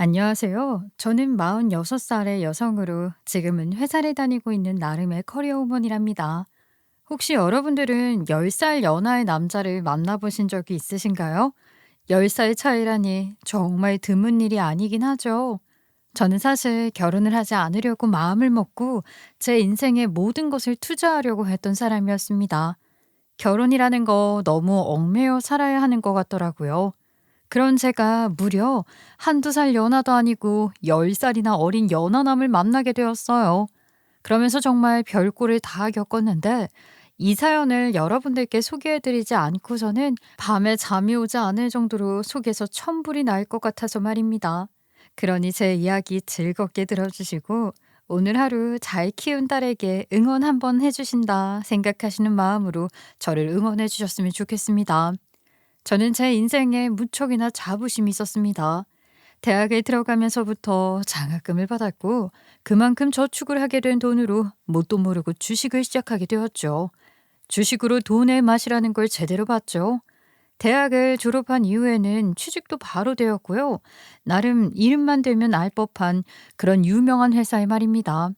안녕하세요. 저는 46살의 여성으로 지금은 회사를 다니고 있는 나름의 커리어 우먼이랍니다. 혹시 여러분들은 10살 연하의 남자를 만나보신 적이 있으신가요? 10살 차이라니 정말 드문 일이 아니긴 하죠. 저는 사실 결혼을 하지 않으려고 마음을 먹고 제 인생의 모든 것을 투자하려고 했던 사람이었습니다. 결혼이라는 거 너무 얽매여 살아야 하는 것 같더라고요. 그런 제가 무려 한두 살 연하도 아니고 10살이나 어린 연하남을 만나게 되었어요. 그러면서 정말 별꼴을 다 겪었는데 이 사연을 여러분들께 소개해드리지 않고서는 밤에 잠이 오지 않을 정도로 속에서 천불이 날 것 같아서 말입니다. 그러니 제 이야기 즐겁게 들어주시고 오늘 하루 잘 키운 딸에게 응원 한번 해주신다 생각하시는 마음으로 저를 응원해 주셨으면 좋겠습니다. 저는 제 인생에 무척이나 자부심이 있었습니다. 대학에 들어가면서부터 장학금을 받았고 그만큼 저축을 하게 된 돈으로 뭣도 모르고 주식을 시작하게 되었죠. 주식으로 돈의 맛이라는 걸 제대로 봤죠. 대학을 졸업한 이후에는 취직도 바로 되었고요. 나름 이름만 되면 알 법한 그런 유명한 회사의 말입니다.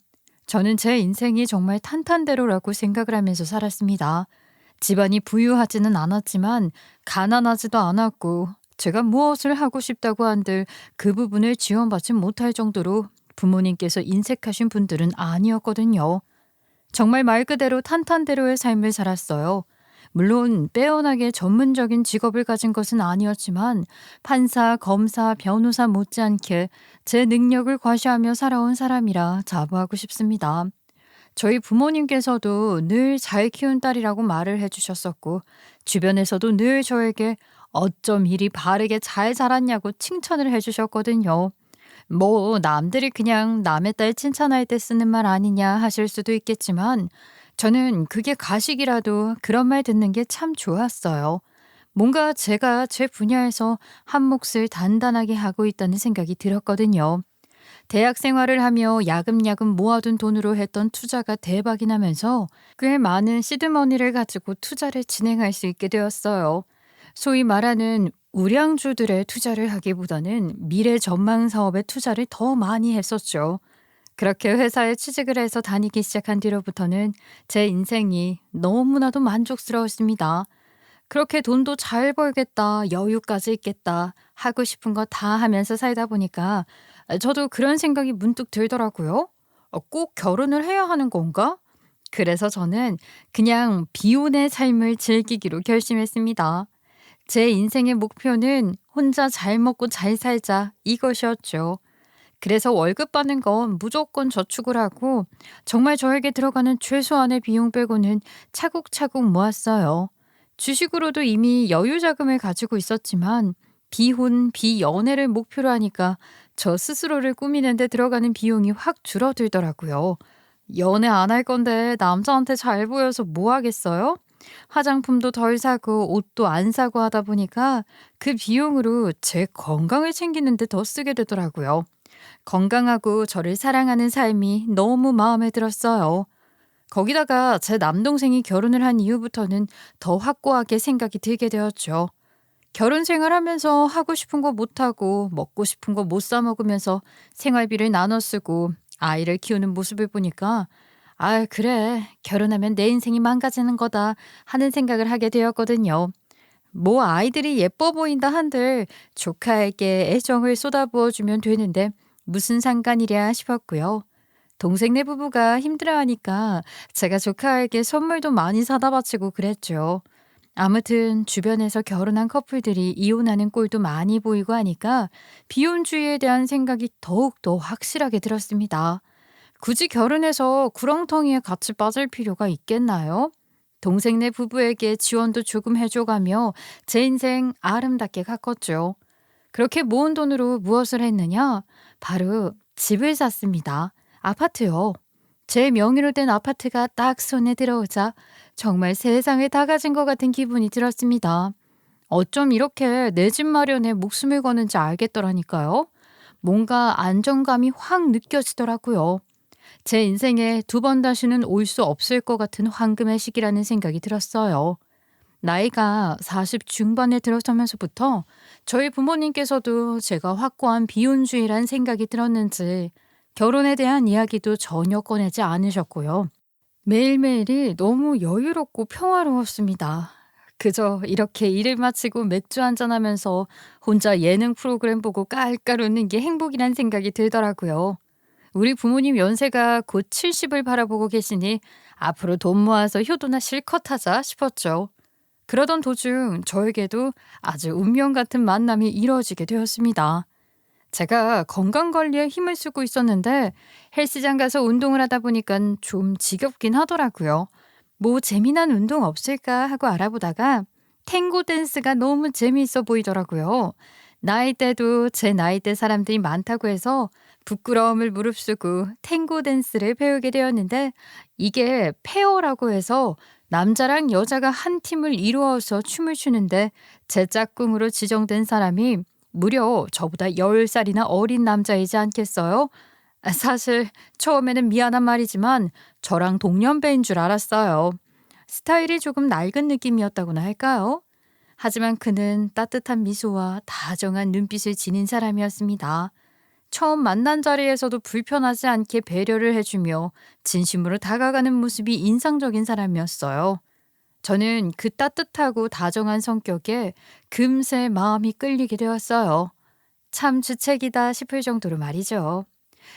저는 제 인생이 정말 탄탄대로라고 생각을 하면서 살았습니다. 집안이 부유하지는 않았지만 가난하지도 않았고 제가 무엇을 하고 싶다고 한들 그 부분을 지원받지 못할 정도로 부모님께서 인색하신 분들은 아니었거든요. 정말 말 그대로 탄탄대로의 삶을 살았어요. 물론 빼어나게 전문적인 직업을 가진 것은 아니었지만 판사, 검사, 변호사 못지않게 제 능력을 과시하며 살아온 사람이라 자부하고 싶습니다. 저희 부모님께서도 늘 잘 키운 딸이라고 말을 해주셨었고, 주변에서도 늘 저에게 어쩜 이리 바르게 잘 자랐냐고 칭찬을 해주셨거든요. 뭐, 남들이 그냥 남의 딸 칭찬할 때 쓰는 말 아니냐 하실 수도 있겠지만, 저는 그게 가식이라도 그런 말 듣는 게 참 좋았어요. 뭔가 제가 제 분야에서 한 몫을 단단하게 하고 있다는 생각이 들었거든요. 대학 생활을 하며 야금야금 모아둔 돈으로 했던 투자가 대박이 나면서 꽤 많은 시드머니를 가지고 투자를 진행할 수 있게 되었어요. 소위 말하는 우량주들의 투자를 하기보다는 미래 전망 사업에 투자를 더 많이 했었죠. 그렇게 회사에 취직을 해서 다니기 시작한 뒤로부터는 제 인생이 너무나도 만족스러웠습니다. 그렇게 돈도 잘 벌겠다, 여유까지 있겠다, 하고 싶은 거 다 하면서 살다 보니까 저도 그런 생각이 문득 들더라고요. 꼭 결혼을 해야 하는 건가? 그래서 저는 그냥 비혼의 삶을 즐기기로 결심했습니다. 제 인생의 목표는 혼자 잘 먹고 잘 살자 이것이었죠. 그래서 월급 받는 건 무조건 저축을 하고 정말 저에게 들어가는 최소한의 비용 빼고는 차곡차곡 모았어요. 주식으로도 이미 여유 자금을 가지고 있었지만 비혼, 비연애를 목표로 하니까 저 스스로를 꾸미는 데 들어가는 비용이 확 줄어들더라고요. 연애 안 할 건데 남자한테 잘 보여서 뭐 하겠어요? 화장품도 덜 사고 옷도 안 사고 하다 보니까 그 비용으로 제 건강을 챙기는 데 더 쓰게 되더라고요. 건강하고 저를 사랑하는 삶이 너무 마음에 들었어요. 거기다가 제 남동생이 결혼을 한 이후부터는 더 확고하게 생각이 들게 되었죠. 결혼 생활하면서 하고 싶은 거 못하고 먹고 싶은 거 못 사 먹으면서 생활비를 나눠 쓰고 아이를 키우는 모습을 보니까 아, 그래. 결혼하면 내 인생이 망가지는 거다 하는 생각을 하게 되었거든요. 뭐 아이들이 예뻐 보인다 한들 조카에게 애정을 쏟아부어주면 되는데 무슨 상관이랴 싶었고요. 동생네 부부가 힘들어하니까 제가 조카에게 선물도 많이 사다 바치고 그랬죠. 아무튼 주변에서 결혼한 커플들이 이혼하는 꼴도 많이 보이고 하니까 비혼주의에 대한 생각이 더욱더 확실하게 들었습니다. 굳이 결혼해서 구렁텅이에 같이 빠질 필요가 있겠나요? 동생네 부부에게 지원도 조금 해줘가며 제 인생 아름답게 가꿨죠. 그렇게 모은 돈으로 무엇을 했느냐? 바로 집을 샀습니다. 아파트요. 제 명의로 된 아파트가 딱 손에 들어오자 정말 세상을 다 가진 것 같은 기분이 들었습니다. 어쩜 이렇게 내 집 마련에 목숨을 거는지 알겠더라니까요. 뭔가 안정감이 확 느껴지더라고요. 제 인생에 두 번 다시는 올 수 없을 것 같은 황금의 시기라는 생각이 들었어요. 나이가 40 중반에 들어서면서부터 저희 부모님께서도 제가 확고한 비혼주의란 생각이 들었는지 결혼에 대한 이야기도 전혀 꺼내지 않으셨고요. 매일매일이 너무 여유롭고 평화로웠습니다. 그저 이렇게 일을 마치고 맥주 한잔하면서 혼자 예능 프로그램 보고 깔깔 웃는 게 행복이란 생각이 들더라고요. 우리 부모님 연세가 곧 70을 바라보고 계시니 앞으로 돈 모아서 효도나 실컷 하자 싶었죠. 그러던 도중 저에게도 아주 운명 같은 만남이 이루어지게 되었습니다. 제가 건강 관리에 힘을 쓰고 있었는데 헬스장 가서 운동을 하다 보니까 좀 지겹긴 하더라고요. 뭐 재미난 운동 없을까 하고 알아보다가 탱고 댄스가 너무 재미있어 보이더라고요. 나이대도 제 나이대 사람들이 많다고 해서 부끄러움을 무릅쓰고 탱고 댄스를 배우게 되었는데, 이게 페어라고 해서 남자랑 여자가 한 팀을 이루어서 춤을 추는데 제 짝꿍으로 지정된 사람이 무려 저보다 10살이나 어린 남자이지 않겠어요? 사실 처음에는 미안한 말이지만 저랑 동년배인 줄 알았어요. 스타일이 조금 낡은 느낌이었다고나 할까요? 하지만 그는 따뜻한 미소와 다정한 눈빛을 지닌 사람이었습니다. 처음 만난 자리에서도 불편하지 않게 배려를 해주며 진심으로 다가가는 모습이 인상적인 사람이었어요. 저는 그 따뜻하고 다정한 성격에 금세 마음이 끌리게 되었어요. 참 주책이다 싶을 정도로 말이죠.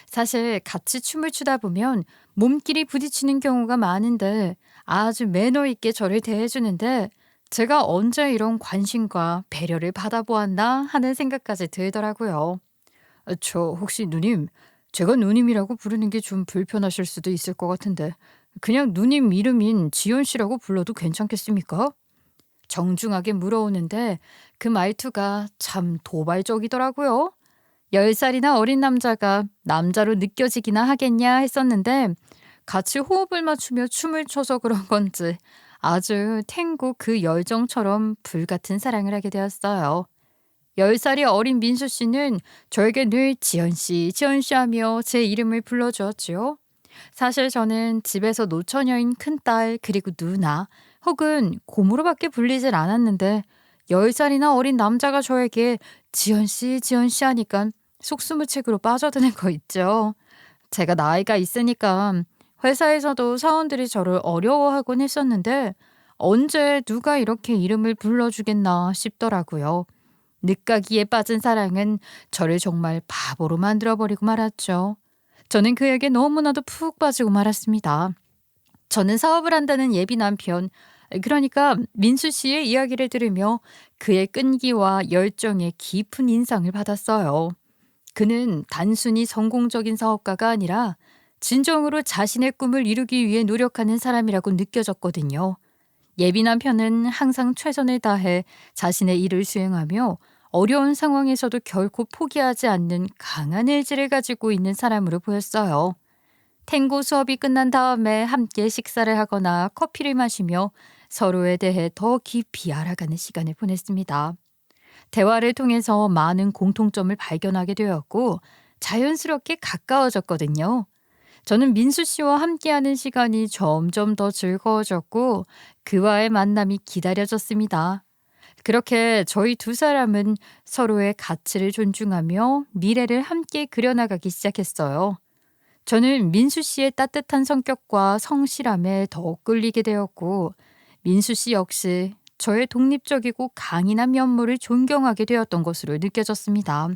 사실 같이 춤을 추다 보면 몸끼리 부딪히는 경우가 많은데 아주 매너 있게 저를 대해주는데, 제가 언제 이런 관심과 배려를 받아보았나 하는 생각까지 들더라고요. 저 혹시 누님, 제가 누님이라고 부르는 게 좀 불편하실 수도 있을 것 같은데 그냥 누님 이름인 지연 씨라고 불러도 괜찮겠습니까? 정중하게 물어오는데 그 말투가 참 도발적이더라고요. 10살이나 어린 남자가 남자로 느껴지기나 하겠냐 했었는데 같이 호흡을 맞추며 춤을 춰서 그런 건지 아주 탱고 그 열정처럼 불같은 사랑을 하게 되었어요. 10살이 어린 민수 씨는 저에게 늘 지연 씨, 지연 씨 하며 제 이름을 불러주었지요. 사실 저는 집에서 노처녀인 큰딸 그리고 누나 혹은 고모로밖에 불리질 않았는데 10살이나 어린 남자가 저에게 지연 씨, 지연 씨 하니까 속수무책으로 빠져드는 거 있죠. 제가 나이가 있으니까 회사에서도 사원들이 저를 어려워하곤 했었는데 언제 누가 이렇게 이름을 불러주겠나 싶더라고요. 늦가기에 빠진 사랑은 저를 정말 바보로 만들어버리고 말았죠. 저는 그에게 너무나도 푹 빠지고 말았습니다. 저는 사업을 한다는 예비 남편, 그러니까 민수 씨의 이야기를 들으며 그의 끈기와 열정에 깊은 인상을 받았어요. 그는 단순히 성공적인 사업가가 아니라 진정으로 자신의 꿈을 이루기 위해 노력하는 사람이라고 느껴졌거든요. 예비 남편은 항상 최선을 다해 자신의 일을 수행하며 어려운 상황에서도 결코 포기하지 않는 강한 의지를 가지고 있는 사람으로 보였어요. 탱고 수업이 끝난 다음에 함께 식사를 하거나 커피를 마시며 서로에 대해 더 깊이 알아가는 시간을 보냈습니다. 대화를 통해서 많은 공통점을 발견하게 되었고 자연스럽게 가까워졌거든요. 저는 민수 씨와 함께하는 시간이 점점 더 즐거워졌고 그와의 만남이 기다려졌습니다. 그렇게 저희 두 사람은 서로의 가치를 존중하며 미래를 함께 그려나가기 시작했어요. 저는 민수 씨의 따뜻한 성격과 성실함에 더욱 끌리게 되었고 민수 씨 역시 저의 독립적이고 강인한 면모를 존경하게 되었던 것으로 느껴졌습니다.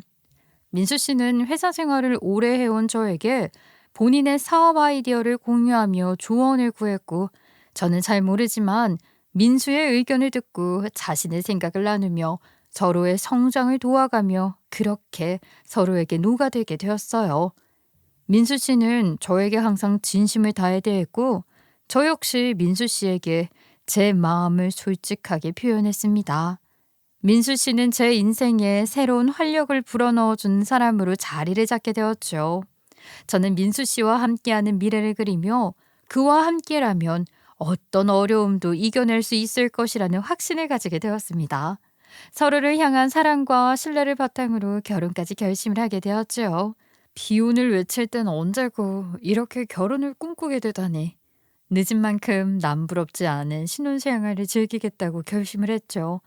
민수 씨는 회사 생활을 오래 해온 저에게 본인의 사업 아이디어를 공유하며 조언을 구했고 저는 잘 모르지만 민수의 의견을 듣고 자신의 생각을 나누며 서로의 성장을 도와가며 그렇게 서로에게 녹아들게 되었어요. 민수 씨는 저에게 항상 진심을 다해 대했고 저 역시 민수 씨에게 제 마음을 솔직하게 표현했습니다. 민수 씨는 제 인생에 새로운 활력을 불어넣어준 사람으로 자리를 잡게 되었죠. 저는 민수 씨와 함께하는 미래를 그리며 그와 함께라면 어떤 어려움도 이겨낼 수 있을 것이라는 확신을 가지게 되었습니다. 서로를 향한 사랑과 신뢰를 바탕으로 결혼까지 결심을 하게 되었죠. 비혼을 외칠 땐 언제고 이렇게 결혼을 꿈꾸게 되다니. 늦은 만큼 남부럽지 않은 신혼생활을 즐기겠다고 결심을 했죠.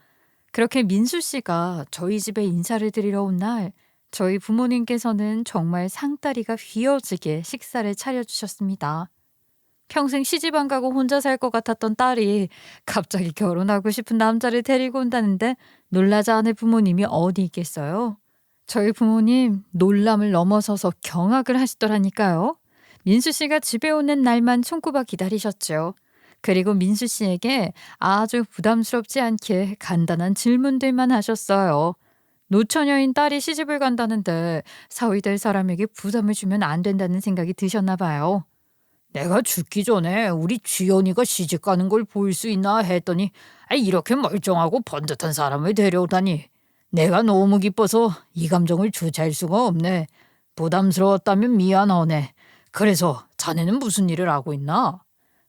그렇게 민수 씨가 저희 집에 인사를 드리러 온 날, 저희 부모님께서는 정말 상다리가 휘어지게 식사를 차려주셨습니다. 평생 시집 안 가고 혼자 살 것 같았던 딸이 갑자기 결혼하고 싶은 남자를 데리고 온다는데 놀라지 않을 부모님이 어디 있겠어요? 저희 부모님 놀람을 넘어서서 경악을 하시더라니까요. 민수 씨가 집에 오는 날만 손꼽아 기다리셨죠. 그리고 민수 씨에게 아주 부담스럽지 않게 간단한 질문들만 하셨어요. 노처녀인 딸이 시집을 간다는데 사위 될 사람에게 부담을 주면 안 된다는 생각이 드셨나 봐요. 내가 죽기 전에 우리 쥐연이가 시집 가는 걸 볼 수 있나 했더니 이렇게 멀쩡하고 번듯한 사람을 데려오다니. 내가 너무 기뻐서 이 감정을 주체할 수가 없네. 부담스러웠다면 미안하네. 그래서 자네는 무슨 일을 하고 있나?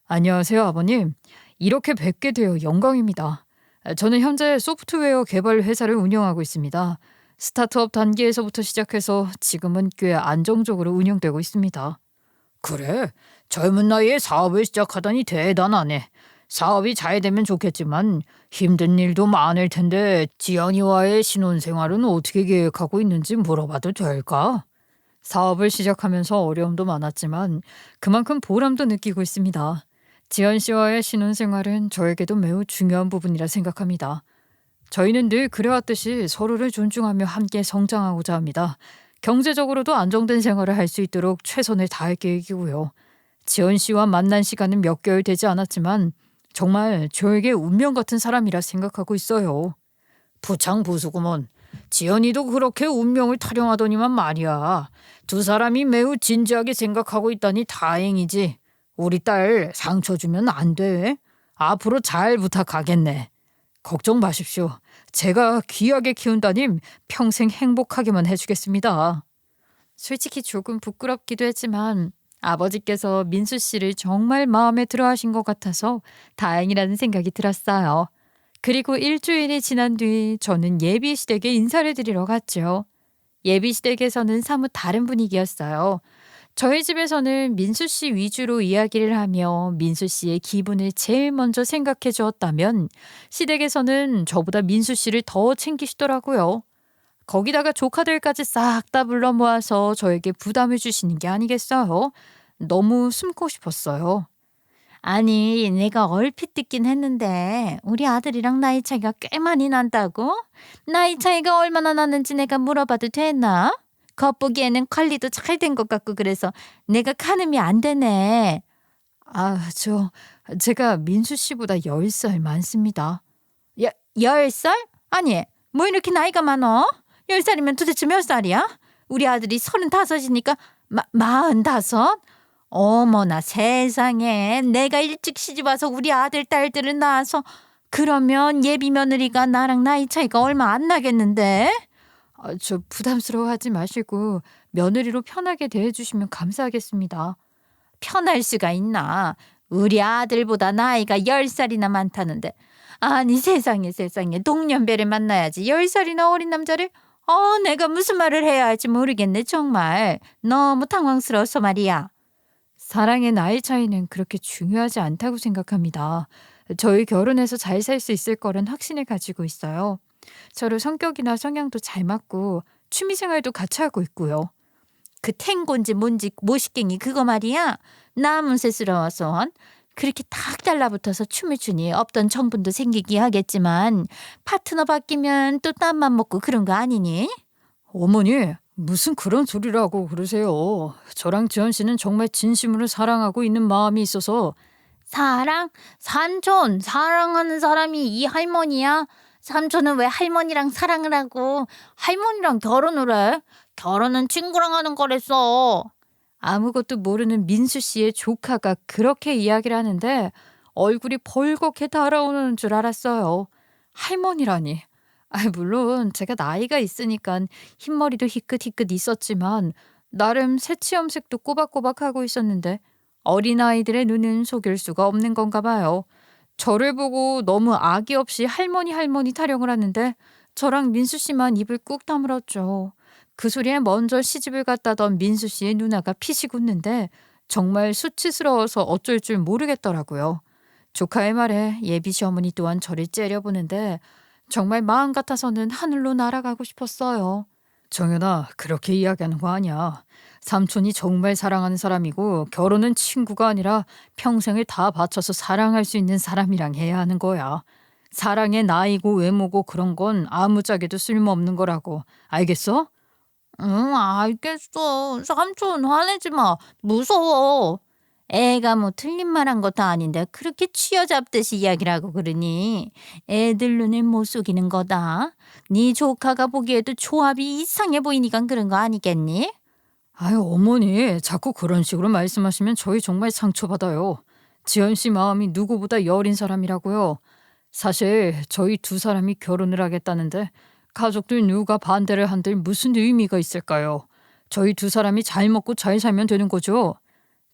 안녕하세요, 아버님. 이렇게 뵙게 되어 영광입니다. 저는 현재 소프트웨어 개발 회사를 운영하고 있습니다. 스타트업 단계에서부터 시작해서 지금은 꽤 안정적으로 운영되고 있습니다. 그래, 젊은 나이에 사업을 시작하다니 대단하네. 사업이 잘 되면 좋겠지만 힘든 일도 많을 텐데 지연이와의 신혼생활은 어떻게 계획하고 있는지 물어봐도 될까? 사업을 시작하면서 어려움도 많았지만 그만큼 보람도 느끼고 있습니다. 지연 씨와의 신혼생활은 저에게도 매우 중요한 부분이라 생각합니다. 저희는 늘 그래왔듯이 서로를 존중하며 함께 성장하고자 합니다. 경제적으로도 안정된 생활을 할 수 있도록 최선을 다할 계획이고요. 지연 씨와 만난 시간은 몇 개월 되지 않았지만 정말 저에게 운명 같은 사람이라 생각하고 있어요. 부창부수구먼. 지연이도 그렇게 운명을 타령하더니만 말이야. 두 사람이 매우 진지하게 생각하고 있다니 다행이지. 우리 딸 상처 주면 안 돼. 앞으로 잘 부탁하겠네. 걱정 마십시오. 제가 귀하게 키운 따님 평생 행복하게만 해주겠습니다. 솔직히 조금 부끄럽기도 했지만 아버지께서 민수 씨를 정말 마음에 들어 하신 것 같아서 다행이라는 생각이 들었어요. 그리고 일주일이 지난 뒤 저는 예비 시댁에 인사를 드리러 갔죠. 예비 시댁에서는 사뭇 다른 분위기였어요. 저희 집에서는 민수 씨 위주로 이야기를 하며 민수 씨의 기분을 제일 먼저 생각해 주었다면 시댁에서는 저보다 민수 씨를 더 챙기시더라고요. 거기다가 조카들까지 싹 다 불러 모아서 저에게 부담을 주시는 게 아니겠어요? 너무 숨고 싶었어요. 아니, 내가 얼핏 듣긴 했는데 우리 아들이랑 나이 차이가 꽤 많이 난다고? 나이 차이가 얼마나 나는지 내가 물어봐도 되나? 겉보기에는 관리도 잘 된 것 같고 그래서 내가 가늠이 안 되네. 제가 민수 씨보다 10살 많습니다. 10살? 아니, 뭐 이렇게 나이가 많어? 10살이면 도대체 몇 살이야? 우리 아들이 35이니까 45? 어머나 세상에, 내가 일찍 시집 와서 우리 아들 딸들을 낳아서 그러면 예비 며느리가 나랑 나이 차이가 얼마 안 나겠는데? 저 부담스러워하지 마시고 며느리로 편하게 대해주시면 감사하겠습니다. 편할 수가 있나? 우리 아들보다 나이가 10살이나 많다는데. 아니 세상에 동년배를 만나야지 10살이나 어린 남자를? 내가 무슨 말을 해야 할지 모르겠네 정말. 너무 당황스러워서 말이야. 사랑의 나이 차이는 그렇게 중요하지 않다고 생각합니다. 저희 결혼해서 잘 살 수 있을 거란 확신을 가지고 있어요. 서로 성격이나 성향도 잘 맞고 취미생활도 같이 하고 있고요. 그 탱고인지 뭔지 모식갱이 그거 말이야. 나무 새스러워서 그렇게 탁 달라붙어서 춤을 추니 없던 청분도 생기기 하겠지만 파트너 바뀌면 또 땀만 먹고 그런 거 아니니? 어머니, 무슨 그런 소리를 하고 그러세요. 저랑 지연 씨는 정말 진심으로 사랑하고 있는 마음이 있어서. 사랑? 삼촌, 사랑하는 사람이 이 할머니야? 삼촌은 왜 할머니랑 사랑을 하고 할머니랑 결혼을 해? 결혼은 친구랑 하는 거랬어. 아무것도 모르는 민수 씨의 조카가 그렇게 이야기를 하는데 얼굴이 벌겋게 달아오르는 줄 알았어요. 할머니라니. 물론 제가 나이가 있으니까 흰머리도 희끗희끗 있었지만 나름 새치염색도 꼬박꼬박 하고 있었는데 어린아이들의 눈은 속일 수가 없는 건가 봐요. 저를 보고 너무 악의 없이 할머니 타령을 하는데 저랑 민수 씨만 입을 꾹 다물었죠. 그 소리에 먼저 시집을 갔다던 민수 씨의 누나가 피식 웃는데 정말 수치스러워서 어쩔 줄 모르겠더라고요. 조카의 말에 예비 시어머니 또한 저를 째려보는데 정말 마음 같아서는 하늘로 날아가고 싶었어요. 정연아, 그렇게 이야기하는 거 아니야. 삼촌이 정말 사랑하는 사람이고 결혼은 친구가 아니라 평생을 다 바쳐서 사랑할 수 있는 사람이랑 해야 하는 거야. 사랑의 나이고 외모고 그런 건 아무짝에도 쓸모없는 거라고. 알겠어? 응, 알겠어. 삼촌, 화내지 마. 무서워. 애가 뭐 틀린 말 한 것도 아닌데 그렇게 쥐어잡듯이 이야기를 하고 그러니 애들 눈을 못 속이는 거다. 네 조카가 보기에도 조합이 이상해 보이니까 그런 거 아니겠니? 아유, 어머니, 자꾸 그런 식으로 말씀하시면 저희 정말 상처받아요. 지연 씨 마음이 누구보다 여린 사람이라고요. 사실 저희 두 사람이 결혼을 하겠다는데 가족들 누가 반대를 한들 무슨 의미가 있을까요? 저희 두 사람이 잘 먹고 잘 살면 되는 거죠.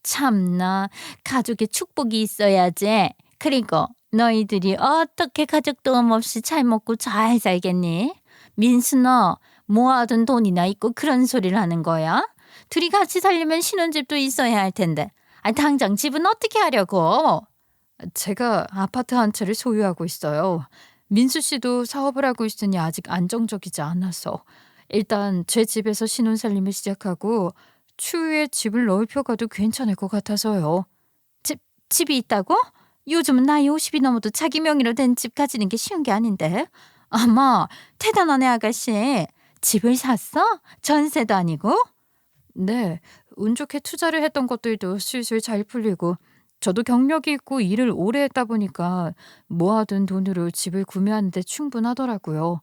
참나, 가족의 축복이 있어야지. 그리고 너희들이 어떻게 가족 도움 없이 잘 먹고 잘 살겠니? 민수 너 모아둔 돈이나 있고 그런 소리를 하는 거야? 둘이 같이 살려면 신혼집도 있어야 할 텐데. 당장 집은 어떻게 하려고? 제가 아파트 한 채를 소유하고 있어요. 민수 씨도 사업을 하고 있으니 아직 안정적이지 않아서 일단 제 집에서 신혼살림을 시작하고 추후에 집을 넓혀가도 괜찮을 것 같아서요. 집이 있다고? 요즘은 나이 50이 넘어도 자기 명의로 된 집 가지는 게 쉬운 게 아닌데. 어머, 대단하네 아가씨. 집을 샀어? 전세도 아니고? 네, 운 좋게 투자를 했던 것들도 슬슬 잘 풀리고 저도 경력이 있고 일을 오래 했다 보니까 모아둔 돈으로 집을 구매하는데 충분하더라고요.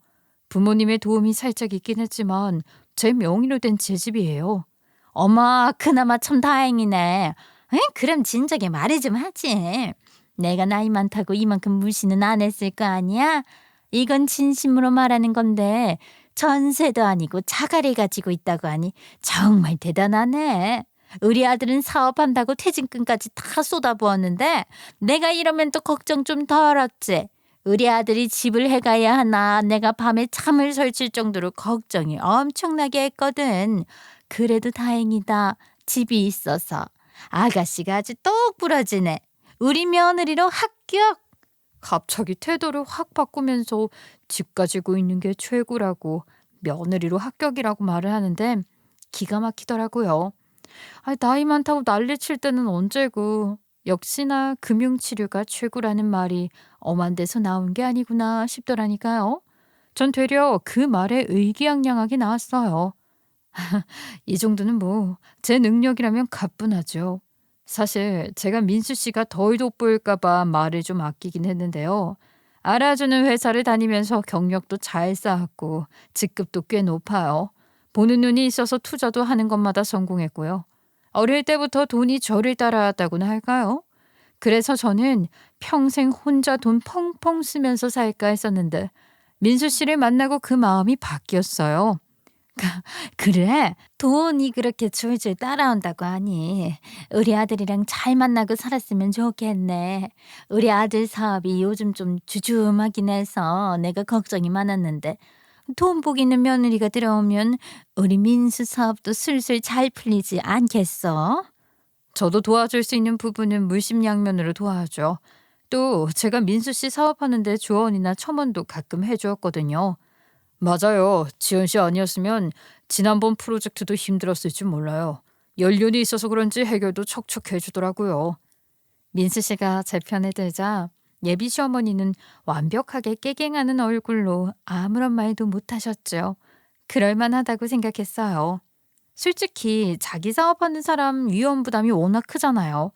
부모님의 도움이 살짝 있긴 했지만 제 명의로 된 제 집이에요. 어머, 그나마 참 다행이네. 에? 그럼 진작에 말해 좀 하지. 내가 나이 많다고 이만큼 무시는 안 했을 거 아니야? 이건 진심으로 말하는 건데 전세도 아니고 자가를 가지고 있다고 하니 정말 대단하네. 우리 아들은 사업한다고 퇴직금까지 다 쏟아부었는데 내가 이러면 또 걱정 좀 덜었지. 우리 아들이 집을 해가야 하나 내가 밤에 잠을 설칠 정도로 걱정이 엄청나게 했거든. 그래도 다행이다. 집이 있어서. 아가씨가 아주 똑 부러지네. 우리 며느리로 합격. 갑자기 태도를 확 바꾸면서 집 가지고 있는 게 최고라고 며느리로 합격이라고 말을 하는데 기가 막히더라고요. 나이 많다고 난리칠 때는 언제고 역시나 금융치료가 최고라는 말이 엄한 데서 나온 게 아니구나 싶더라니까요. 전 되려 그 말에 의기양양하게 나왔어요. 이 정도는 뭐 제 능력이라면 가뿐하죠. 사실 제가 민수 씨가 덜 돋보일까 봐 말을 좀 아끼긴 했는데요. 알아주는 회사를 다니면서 경력도 잘 쌓았고 직급도 꽤 높아요. 보는 눈이 있어서 투자도 하는 것마다 성공했고요. 어릴 때부터 돈이 저를 따라왔다고나 할까요? 그래서 저는 평생 혼자 돈 펑펑 쓰면서 살까 했었는데 민수 씨를 만나고 그 마음이 바뀌었어요. 그래? 돈이 그렇게 줄줄 따라온다고 하니 우리 아들이랑 잘 만나고 살았으면 좋겠네. 우리 아들 사업이 요즘 좀 주춤하긴 해서 내가 걱정이 많았는데 돈 복 있는 며느리가 들어오면 우리 민수 사업도 슬슬 잘 풀리지 않겠어? 저도 도와줄 수 있는 부분은 물심양면으로 도와하죠. 또 제가 민수 씨 사업하는데 조언이나 첨언도 가끔 해주었거든요. 맞아요. 지연 씨 아니었으면 지난번 프로젝트도 힘들었을 줄 몰라요. 연륜이 있어서 그런지 해결도 척척 해주더라고요. 민수 씨가 제 편에 들자 예비 시어머니는 완벽하게 깨갱하는 얼굴로 아무런 말도 못하셨죠. 그럴만하다고 생각했어요. 솔직히 자기 사업하는 사람 위험 부담이 워낙 크잖아요.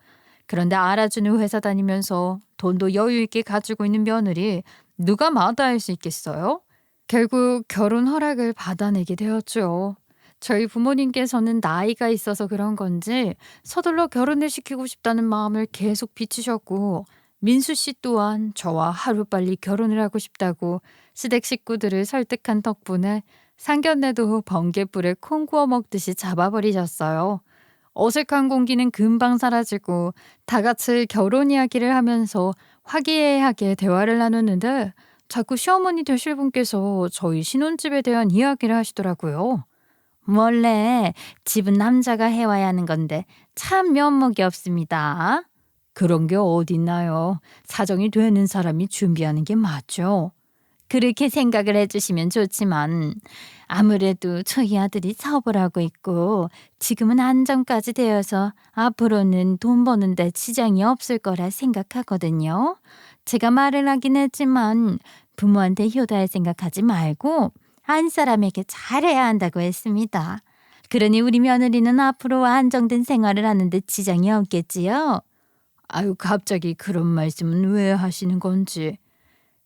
그런데 알아주는 회사 다니면서 돈도 여유 있게 가지고 있는 며느리 누가 마다할 수 있겠어요? 결국 결혼 허락을 받아내게 되었죠. 저희 부모님께서는 나이가 있어서 그런 건지 서둘러 결혼을 시키고 싶다는 마음을 계속 비치셨고 민수 씨 또한 저와 하루빨리 결혼을 하고 싶다고 시댁 식구들을 설득한 덕분에 상견례도 번갯불에 콩 구워 먹듯이 잡아버리셨어요. 어색한 공기는 금방 사라지고 다 같이 결혼 이야기를 하면서 화기애애하게 대화를 나눴는데 자꾸 시어머니 되실 분께서 저희 신혼집에 대한 이야기를 하시더라고요. 원래 집은 남자가 해와야 하는 건데 참 면목이 없습니다. 그런 게 어딨나요? 사정이 되는 사람이 준비하는 게 맞죠. 그렇게 생각을 해주시면 좋지만 아무래도 저희 아들이 사업을 하고 있고 지금은 안정까지 되어서 앞으로는 돈 버는데 지장이 없을 거라 생각하거든요. 제가 말을 하긴 했지만 부모한테 효도할 생각하지 말고 한 사람에게 잘해야 한다고 했습니다. 그러니 우리 며느리는 앞으로 안정된 생활을 하는데 지장이 없겠지요. 아유, 갑자기 그런 말씀은 왜 하시는 건지.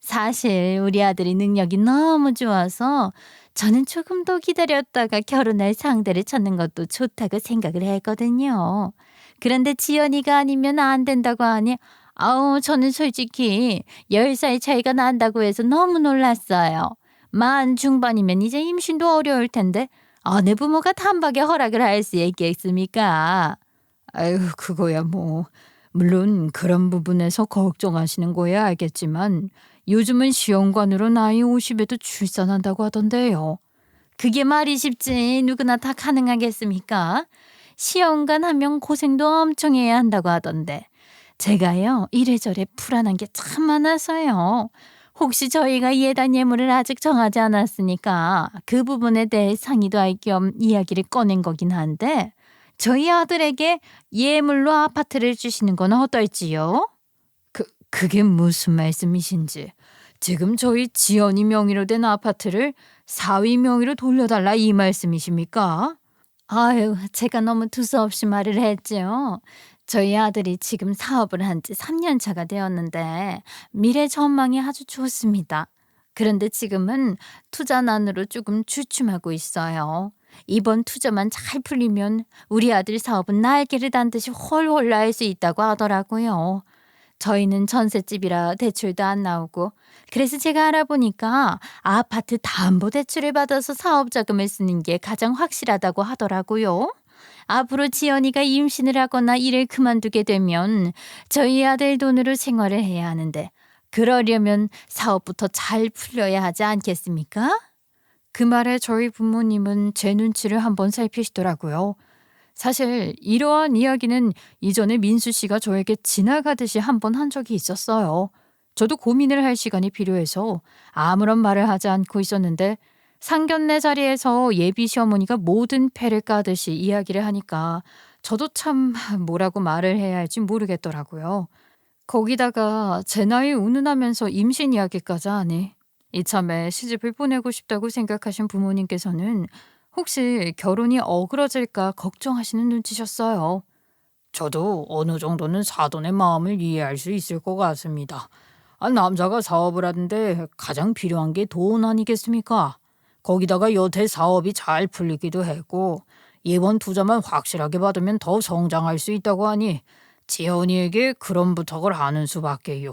사실 우리 아들이 능력이 너무 좋아서 저는 조금 더 기다렸다가 결혼할 상대를 찾는 것도 좋다고 생각을 했거든요. 그런데 지연이가 아니면 안 된다고 하니 아우 저는 솔직히 10살 차이가 난다고 해서 너무 놀랐어요. 만 중반이면 이제 임신도 어려울 텐데 어느 부모가 단박에 허락을 할 수 있겠습니까? 아유, 그거야 뭐. 물론 그런 부분에서 걱정하시는 거야 알겠지만 요즘은 시험관으로 나이 50에도 출산한다고 하던데요. 그게 말이 쉽지 누구나 다 가능하겠습니까? 시험관 하면 고생도 엄청 해야 한다고 하던데 제가요 이래저래 불안한 게 참 많아서요. 혹시 저희가 예단 예물을 아직 정하지 않았으니까 그 부분에 대해 상의도 할 겸 이야기를 꺼낸 거긴 한데 저희 아들에게 예물로 아파트를 주시는 건 어떨지요? 그게 무슨 말씀이신지. 지금 저희 지연이 명의로 된 아파트를 사위 명의로 돌려달라 이 말씀이십니까? 아유, 제가 너무 두서없이 말을 했죠. 저희 아들이 지금 사업을 한 지 3년 차가 되었는데 미래 전망이 아주 좋습니다. 그런데 지금은 투자난으로 조금 주춤하고 있어요. 이번 투자만 잘 풀리면 우리 아들 사업은 날개를 단 듯이 훨훨 날 수 있다고 하더라고요. 저희는 전셋집이라 대출도 안 나오고 그래서 제가 알아보니까 아파트 담보대출을 받아서 사업 자금을 쓰는 게 가장 확실하다고 하더라고요. 앞으로 지연이가 임신을 하거나 일을 그만두게 되면 저희 아들 돈으로 생활을 해야 하는데 그러려면 사업부터 잘 풀려야 하지 않겠습니까? 그 말에 저희 부모님은 제 눈치를 한번 살피시더라고요. 사실 이러한 이야기는 이전에 민수 씨가 저에게 지나가듯이 한번 한 적이 있었어요. 저도 고민을 할 시간이 필요해서 아무런 말을 하지 않고 있었는데 상견례 자리에서 예비 시어머니가 모든 패를 까듯이 이야기를 하니까 저도 참 뭐라고 말을 해야 할지 모르겠더라고요. 거기다가 제 나이 운운하면서 임신 이야기까지 하니 이참에 시집을 보내고 싶다고 생각하신 부모님께서는 혹시 결혼이 어그러질까 걱정하시는 눈치셨어요. 저도 어느 정도는 사돈의 마음을 이해할 수 있을 것 같습니다. 남자가 사업을 하는데 가장 필요한 게 돈 아니겠습니까? 거기다가 여태 사업이 잘 풀리기도 했고 이번 투자만 확실하게 받으면 더 성장할 수 있다고 하니 지연이에게 그런 부탁을 하는 수밖에요.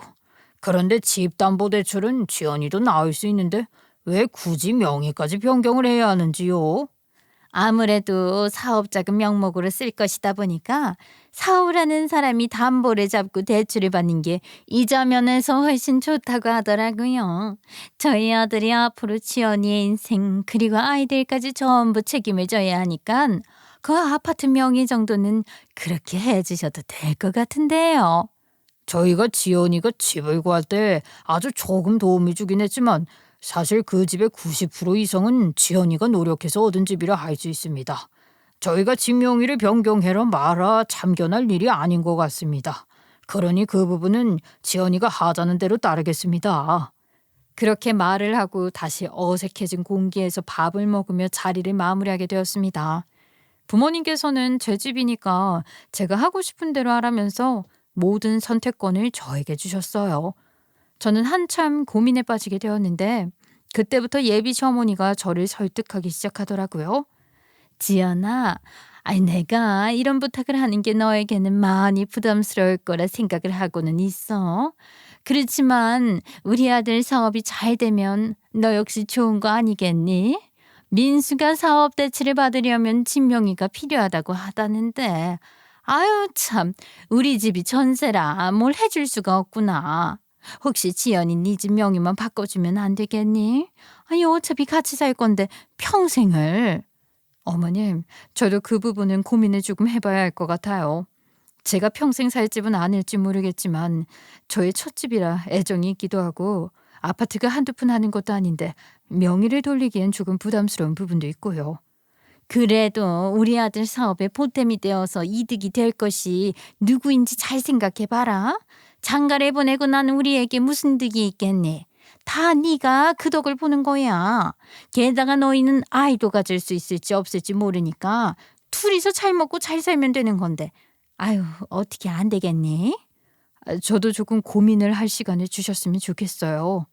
그런데 집담보대출은 지연이도 나을 수 있는데 왜 굳이 명의까지 변경을 해야 하는지요? 아무래도 사업자금 명목으로 쓸 것이다 보니까 사업을 하는 사람이 담보를 잡고 대출을 받는 게 이자 면에서 훨씬 좋다고 하더라고요. 저희 아들이 앞으로 지연이의 인생 그리고 아이들까지 전부 책임을 져야 하니까 그 아파트 명의 정도는 그렇게 해주셔도 될 것 같은데요. 저희가 지연이가 집을 구할 때 아주 조금 도움이 주긴 했지만 사실 그 집의 90% 이상은 지연이가 노력해서 얻은 집이라 할 수 있습니다. 저희가 집 명의를 변경해라 마라 참견할 일이 아닌 것 같습니다. 그러니 그 부분은 지연이가 하자는 대로 따르겠습니다. 그렇게 말을 하고 다시 어색해진 공기에서 밥을 먹으며 자리를 마무리하게 되었습니다. 부모님께서는 제 집이니까 제가 하고 싶은 대로 하라면서 모든 선택권을 저에게 주셨어요. 저는 한참 고민에 빠지게 되었는데 그때부터 예비 시어머니가 저를 설득하기 시작하더라고요. 지연아, 아니 내가 이런 부탁을 하는 게 너에게는 많이 부담스러울 거라 생각을 하고는 있어. 그렇지만 우리 아들 사업이 잘 되면 너 역시 좋은 거 아니겠니? 민수가 사업 대출을 받으려면 집명의가 필요하다고 하다는데 아유 참 우리 집이 전세라 뭘 해줄 수가 없구나. 혹시 지연이 네 집 명의만 바꿔주면 안 되겠니? 아니 어차피 같이 살 건데 평생을. 어머님, 저도 그 부분은 고민을 조금 해봐야 할 것 같아요. 제가 평생 살 집은 아닐지 모르겠지만 저의 첫 집이라 애정이 있기도 하고 아파트가 한두 푼 하는 것도 아닌데 명의를 돌리기엔 조금 부담스러운 부분도 있고요. 그래도 우리 아들 사업에 보탬이 되어서 이득이 될 것이 누구인지 잘 생각해봐라. 장가를 보내고 난 우리에게 무슨 득이 있겠니? 다 네가 그 덕을 보는 거야. 게다가 너희는 아이도 가질 수 있을지 없을지 모르니까 둘이서 잘 먹고 잘 살면 되는 건데. 아유, 어떻게 안 되겠니? 저도 조금 고민을 할 시간을 주셨으면 좋겠어요.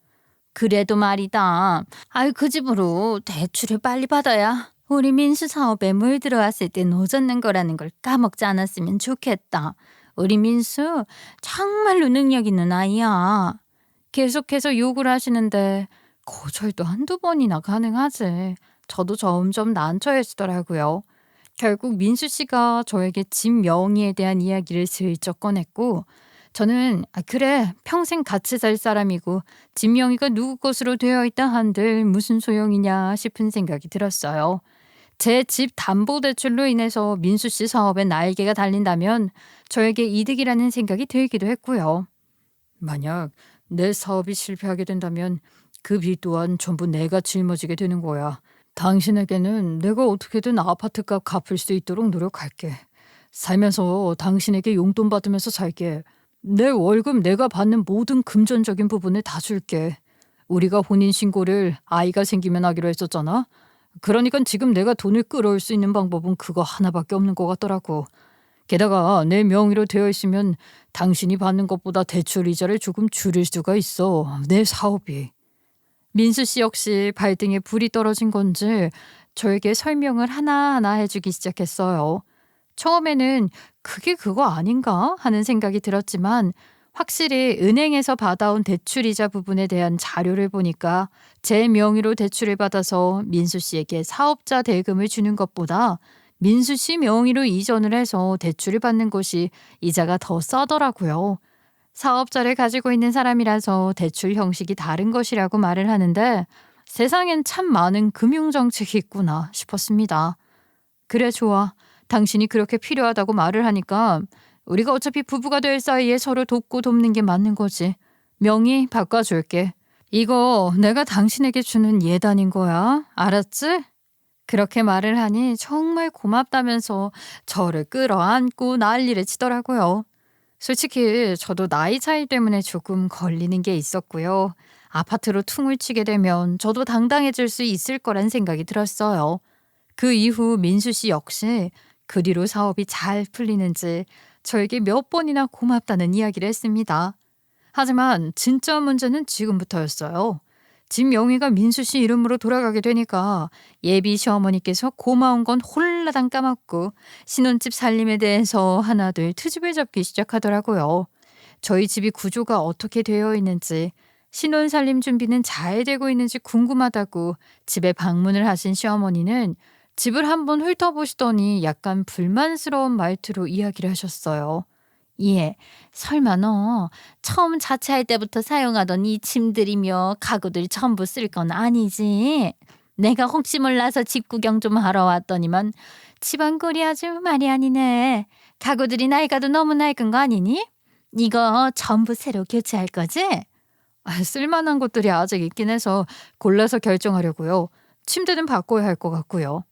그래도 말이다. 아유, 그 집으로 대출을 빨리 받아야 우리 민수 사업에 물 들어왔을 때 노젓는 거라는 걸 까먹지 않았으면 좋겠다. 우리 민수 정말로 능력 있는 아이야. 계속해서 욕을 하시는데 거절도 한두 번이나 가능하지. 저도 점점 난처해지더라고요. 결국 민수 씨가 저에게 집 명의에 대한 이야기를 슬쩍 꺼냈고 저는 그래 평생 같이 살 사람이고 집 명의가 누구 것으로 되어 있다 한들 무슨 소용이냐 싶은 생각이 들었어요. 제 집 담보대출로 인해서 민수 씨 사업에 날개가 달린다면 저에게 이득이라는 생각이 들기도 했고요. 만약 내 사업이 실패하게 된다면 그 빚 또한 전부 내가 짊어지게 되는 거야. 당신에게는 내가 어떻게든 아파트값 갚을 수 있도록 노력할게. 살면서 당신에게 용돈 받으면서 살게. 내 월급 내가 받는 모든 금전적인 부분을 다 줄게. 우리가 혼인신고를 아이가 생기면 하기로 했었잖아. 그러니까 지금 내가 돈을 끌어올 수 있는 방법은 그거 하나밖에 없는 것 같더라고. 게다가 내 명의로 되어 있으면 당신이 받는 것보다 대출 이자를 조금 줄일 수가 있어. 내 사업이. 민수 씨 역시 발등에 불이 떨어진 건지 저에게 설명을 하나하나 해주기 시작했어요. 처음에는 그게 그거 아닌가 하는 생각이 들었지만 확실히 은행에서 받아온 대출이자 부분에 대한 자료를 보니까 제 명의로 대출을 받아서 민수 씨에게 사업자 대금을 주는 것보다 민수 씨 명의로 이전을 해서 대출을 받는 것이 이자가 더 싸더라고요. 사업자를 가지고 있는 사람이라서 대출 형식이 다른 것이라고 말을 하는데 세상엔 참 많은 금융정책이 있구나 싶었습니다. 그래 좋아. 당신이 그렇게 필요하다고 말을 하니까 우리가 어차피 부부가 될 사이에 서로 돕고 돕는 게 맞는 거지. 명의 바꿔줄게. 이거 내가 당신에게 주는 예단인 거야. 알았지? 그렇게 말을 하니 정말 고맙다면서 저를 끌어안고 난리를 치더라고요. 솔직히 저도 나이 차이 때문에 조금 걸리는 게 있었고요. 아파트로 퉁을 치게 되면 저도 당당해질 수 있을 거란 생각이 들었어요. 그 이후 민수 씨 역시 그 뒤로 사업이 잘 풀리는지 저에게 몇 번이나 고맙다는 이야기를 했습니다. 하지만 진짜 문제는 지금부터였어요. 집 명의가 민수 씨 이름으로 돌아가게 되니까 예비 시어머니께서 고마운 건 홀라당 까먹고 신혼집 살림에 대해서 하나둘 트집을 잡기 시작하더라고요. 저희 집이 구조가 어떻게 되어 있는지 신혼 살림 준비는 잘 되고 있는지 궁금하다고 집에 방문을 하신 시어머니는 집을 한번 훑어보시더니 약간 불만스러운 말투로 이야기를 하셨어요. 예, 설마 너 처음 자취할 때부터 사용하던 이 침들이며 가구들 전부 쓸 건 아니지? 내가 혹시 몰라서 집 구경 좀 하러 왔더니만 집안꼴이 아주 말이 아니네. 가구들이 낡아도 너무 낡은 거 아니니? 이거 전부 새로 교체할 거지? 쓸만한 것들이 아직 있긴 해서 골라서 결정하려고요. 침대는 바꿔야 할 것 같고요.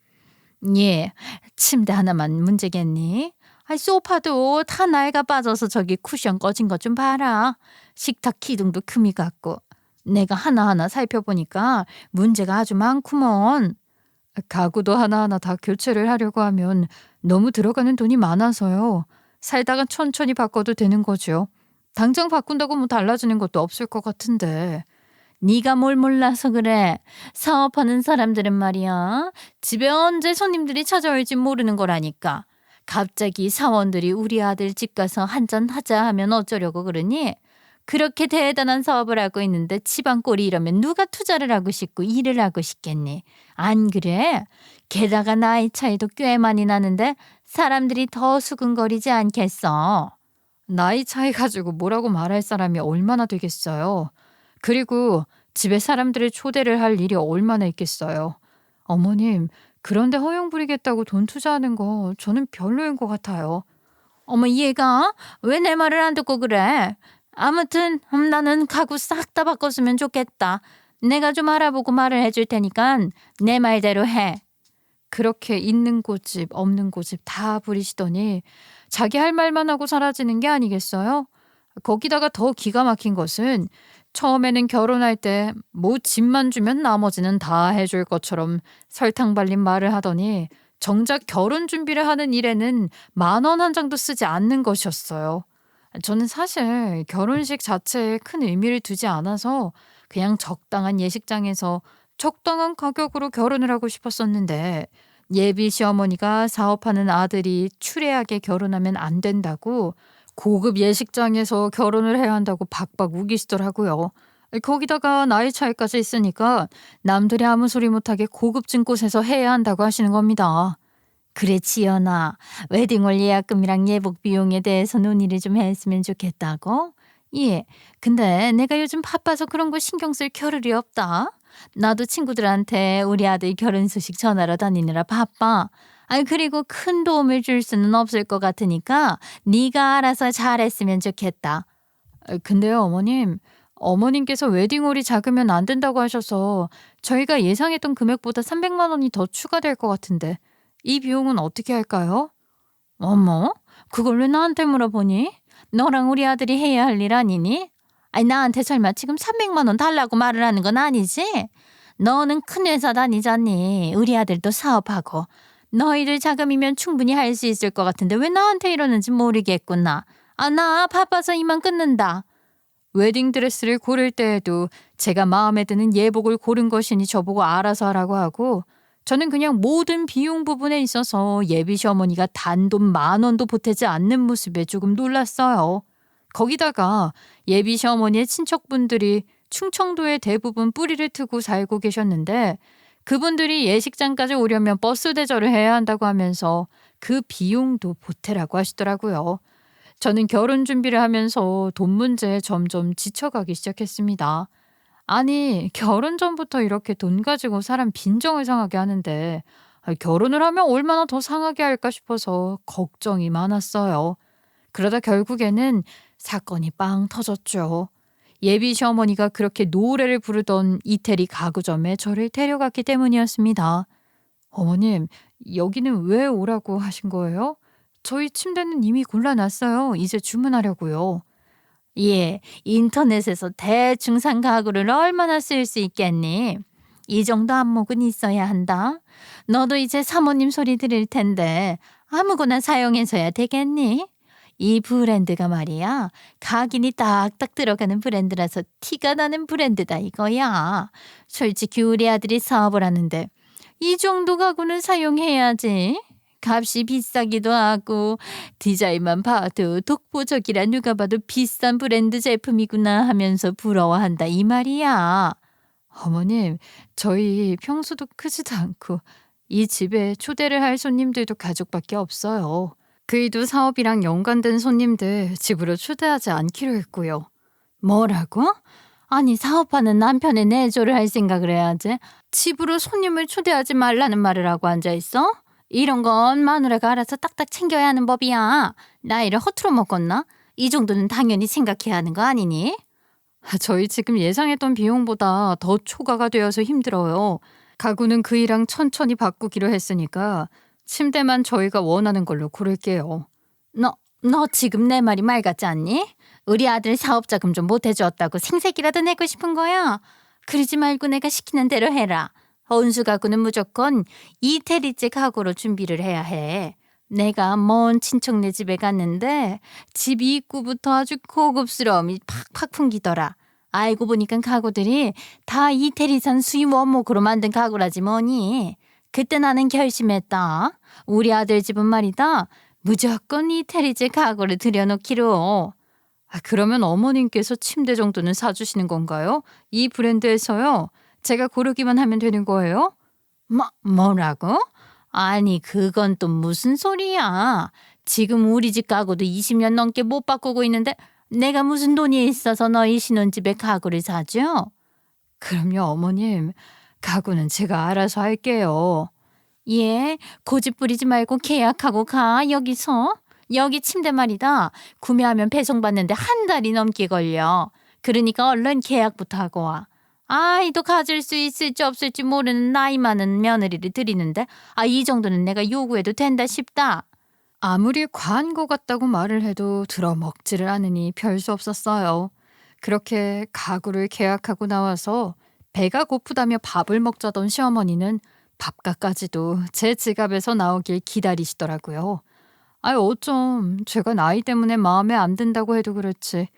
예, 침대 하나만 문제겠니? 소파도 다 낡아 빠져서 저기 쿠션 꺼진 것 좀 봐라. 식탁 기둥도 금이 갔고. 내가 하나하나 살펴보니까 문제가 아주 많구먼. 가구도 하나하나 다 교체를 하려고 하면 너무 들어가는 돈이 많아서요. 살다가 천천히 바꿔도 되는 거죠. 당장 바꾼다고 뭐 달라지는 것도 없을 것 같은데. 네가 뭘 몰라서 그래. 사업하는 사람들은 말이야. 집에 언제 손님들이 찾아올지 모르는 거라니까. 갑자기 사원들이 우리 아들 집 가서 한잔 하자 하면 어쩌려고 그러니? 그렇게 대단한 사업을 하고 있는데 집안 꼴이 이러면 누가 투자를 하고 싶고 일을 하고 싶겠니? 안 그래? 게다가 나이 차이도 꽤 많이 나는데 사람들이 더 수근거리지 않겠어. 나이 차이 가지고 뭐라고 말할 사람이 얼마나 되겠어요. 그리고 집에 사람들을 초대를 할 일이 얼마나 있겠어요. 어머님, 그런데 허용 부리겠다고 돈 투자하는 거 저는 별로인 것 같아요. 어머, 얘가 왜 내 말을 안 듣고 그래? 아무튼 나는 가구 싹 다 바꿨으면 좋겠다. 내가 좀 알아보고 말을 해줄 테니까 내 말대로 해. 그렇게 있는 고집 없는 고집 다 부리시더니 자기 할 말만 하고 사라지는 게 아니겠어요? 거기다가 더 기가 막힌 것은 처음에는 결혼할 때 뭐 집만 주면 나머지는 다 해줄 것처럼 설탕 발린 말을 하더니 정작 결혼 준비를 하는 일에는 10,000원 한 장도 쓰지 않는 것이었어요. 저는 사실 결혼식 자체에 큰 의미를 두지 않아서 그냥 적당한 예식장에서 적당한 가격으로 결혼을 하고 싶었었는데 예비 시어머니가 사업하는 아들이 추레하게 결혼하면 안 된다고 고급 예식장에서 결혼을 해야 한다고 박박 우기시더라고요. 거기다가 나이 차이까지 있으니까 남들이 아무 소리 못하게 고급진 곳에서 해야 한다고 하시는 겁니다. 그래 지연아. 웨딩홀 예약금이랑 예복 비용에 대해서 논의를 좀 했으면 좋겠다고? 예. 근데 내가 요즘 바빠서 그런 거 신경 쓸 겨를이 없다. 나도 친구들한테 우리 아들 결혼 소식 전하러 다니느라 바빠. 아니 그리고 큰 도움을 줄 수는 없을 것 같으니까 네가 알아서 잘했으면 좋겠다. 근데요, 어머님께서 웨딩홀이 작으면 안 된다고 하셔서 저희가 예상했던 금액보다 300만 원이 더 추가될 것 같은데 이 비용은 어떻게 할까요? 어머? 그걸 왜 나한테 물어보니? 너랑 우리 아들이 해야 할 일 아니니? 아니 나한테 설마 지금 300만 원 달라고 말을 하는 건 아니지? 너는 큰 회사 다니잖니. 우리 아들도 사업하고. 너희들 자금이면 충분히 할 수 있을 것 같은데 왜 나한테 이러는지 모르겠구나. 아, 나 바빠서 이만 끊는다. 웨딩드레스를 고를 때에도 제가 마음에 드는 예복을 고른 것이니 저보고 알아서 하라고 하고 저는 그냥 모든 비용 부분에 있어서 예비 시어머니가 단돈 10,000원도 보태지 않는 모습에 조금 놀랐어요. 거기다가 예비 시어머니의 친척분들이 충청도에 대부분 뿌리를 트고 살고 계셨는데 그분들이 예식장까지 오려면 버스 대절을 해야 한다고 하면서 그 비용도 보태라고 하시더라고요. 저는 결혼 준비를 하면서 돈 문제에 점점 지쳐가기 시작했습니다. 아니, 결혼 전부터 이렇게 돈 가지고 사람 빈정을 상하게 하는데 결혼을 하면 얼마나 더 상하게 할까 싶어서 걱정이 많았어요. 그러다 결국에는 사건이 빵 터졌죠. 예비 시어머니가 그렇게 노래를 부르던 이태리 가구점에 저를 데려갔기 때문이었습니다. 어머님, 여기는 왜 오라고 하신 거예요? 저희 침대는 이미 골라놨어요. 이제 주문하려고요. 예, 인터넷에서 대충 산 가구를 얼마나 쓸 수 있겠니? 이 정도 안목은 있어야 한다. 너도 이제 사모님 소리 들을 텐데 아무거나 사용해서야 되겠니? 이 브랜드가 말이야. 각인이 딱딱 들어가는 브랜드라서 티가 나는 브랜드다 이거야. 솔직히 우리 아들이 사업을 하는데 이 정도 가구는 사용해야지. 값이 비싸기도 하고 디자인만 봐도 독보적이라 누가 봐도 비싼 브랜드 제품이구나 하면서 부러워한다 이 말이야. 어머님, 저희 평수도 크지도 않고 이 집에 초대를 할 손님들도 가족밖에 없어요. 그이도 사업이랑 연관된 손님들 집으로 초대하지 않기로 했고요. 뭐라고? 아니 사업하는 남편의 내조를 할 생각을 해야지. 집으로 손님을 초대하지 말라는 말을 하고 앉아있어? 이런 건 마누라가 알아서 딱딱 챙겨야 하는 법이야. 나이를 허투루 먹었나? 이 정도는 당연히 생각해야 하는 거 아니니? 저희 지금 예상했던 비용보다 더 초과가 되어서 힘들어요. 가구는 그이랑 천천히 바꾸기로 했으니까 침대만 저희가 원하는 걸로 고를게요. 너 지금 내 말이 말 같지 않니? 우리 아들 사업 자금 좀 못해줬다고 생색이라도 내고 싶은 거야? 그러지 말고 내가 시키는 대로 해라. 온수 가구는 무조건 이태리제 가구로 준비를 해야 해. 내가 먼 친척네 집에 갔는데 집 입구부터 아주 고급스러움이 팍팍 풍기더라. 알고 보니까 가구들이 다 이태리산 수입 원목으로 만든 가구라지 뭐니. 그때 나는 결심했다. 우리 아들 집은 말이다. 무조건 이태리제 가구를 들여놓기로. 그러면 어머님께서 침대 정도는 사주시는 건가요? 이 브랜드에서요? 제가 고르기만 하면 되는 거예요? 뭐라고? 아니 그건 또 무슨 소리야. 지금 우리 집 가구도 20년 넘게 못 바꾸고 있는데 내가 무슨 돈이 있어서 너희 신혼집에 가구를 사죠? 그럼요, 어머님. 가구는 제가 알아서 할게요. 예, 고집 부리지 말고 계약하고 가 여기서. 여기 침대 말이다. 구매하면 배송받는데 한 달이 넘게 걸려. 그러니까 얼른 계약부터 하고 와. 아이도 가질 수 있을지 없을지 모르는 나이 많은 며느리를 드리는데 이 정도는 내가 요구해도 된다 싶다. 아무리 과한 것 같다고 말을 해도 들어먹지를 않으니 별 수 없었어요. 그렇게 가구를 계약하고 나와서 배가 고프다며 밥을 먹자던 시어머니는 밥값까지도 제 지갑에서 나오길 기다리시더라고요. 어쩜 제가 나이 때문에 마음에 안 든다고 해도 그렇지.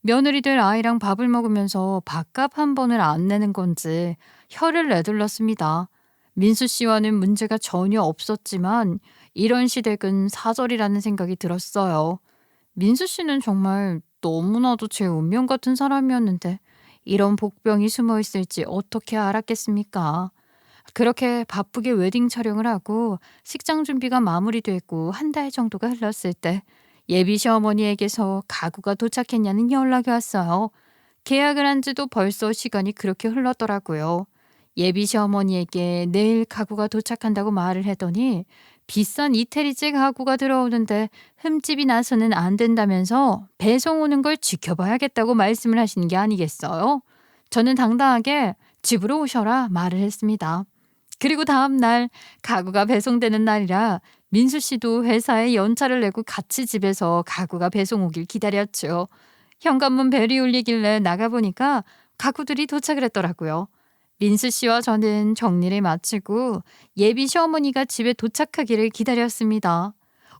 며느리들 아이랑 밥을 먹으면서 밥값 한 번을 안 내는 건지 혀를 내둘렀습니다. 민수 씨와는 문제가 전혀 없었지만 이런 시댁은 사절이라는 생각이 들었어요. 민수 씨는 정말 너무나도 제 운명 같은 사람이었는데 이런 복병이 숨어 있을지 어떻게 알았겠습니까? 그렇게 바쁘게 웨딩 촬영을 하고 식장 준비가 마무리됐고 한 달 정도가 흘렀을 때 예비 시어머니에게서 가구가 도착했냐는 연락이 왔어요. 계약을 한 지도 벌써 시간이 그렇게 흘렀더라고요. 예비 시어머니에게 내일 가구가 도착한다고 말을 했더니 비싼 이태리제 가구가 들어오는데 흠집이 나서는 안 된다면서 배송 오는 걸 지켜봐야겠다고 말씀을 하시는 게 아니겠어요? 저는 당당하게 집으로 오셔라 말을 했습니다. 그리고 다음 날 가구가 배송되는 날이라 민수 씨도 회사에 연차를 내고 같이 집에서 가구가 배송 오길 기다렸죠. 현관문 벨이 울리길래 나가보니까 가구들이 도착을 했더라고요. 민수 씨와 저는 정리를 마치고 예비 시어머니가 집에 도착하기를 기다렸습니다.